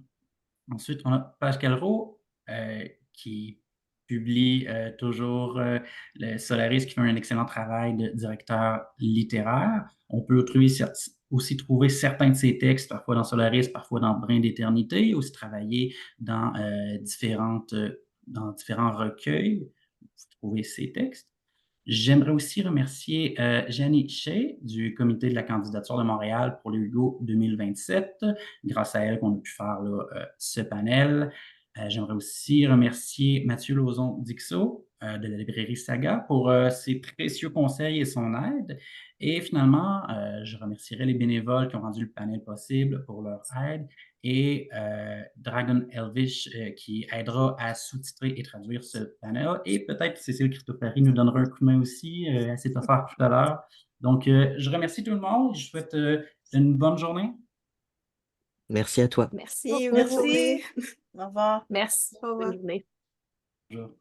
S1: Ensuite, on a Page Calreau qui publie toujours le Solaris, qui fait un excellent travail de directeur littéraire. On peut aussi trouver certains de ses textes, parfois dans Solaris, parfois dans Brin d'éternité, aussi travailler dans, dans différents recueils. Vous trouvez ses textes. J'aimerais aussi remercier Jenny Shea du Comité de la candidature de Montréal pour le Hugo 2027. Grâce à elle qu'on a pu faire là, ce panel. J'aimerais aussi remercier Mathieu Lauzon-Dixot de la librairie Saga pour ses précieux conseils et son aide. Et finalement, je remercierai les bénévoles qui ont rendu le panel possible pour leur aide et Dragon Elvish qui aidera à sous-titrer et traduire ce panel. Et peut-être Cécile Christopari nous donnera un coup de main aussi. Elle s'est offerte tout à l'heure. Donc, je remercie tout le monde. Je souhaite une bonne journée.
S2: Merci à toi.
S4: Merci
S5: Merci,
S4: beaucoup.
S5: bonne journée.
S3: Merci. Au revoir.
S4: Merci.
S5: Au revoir.
S4: Bonne journée.
S1: Bonjour.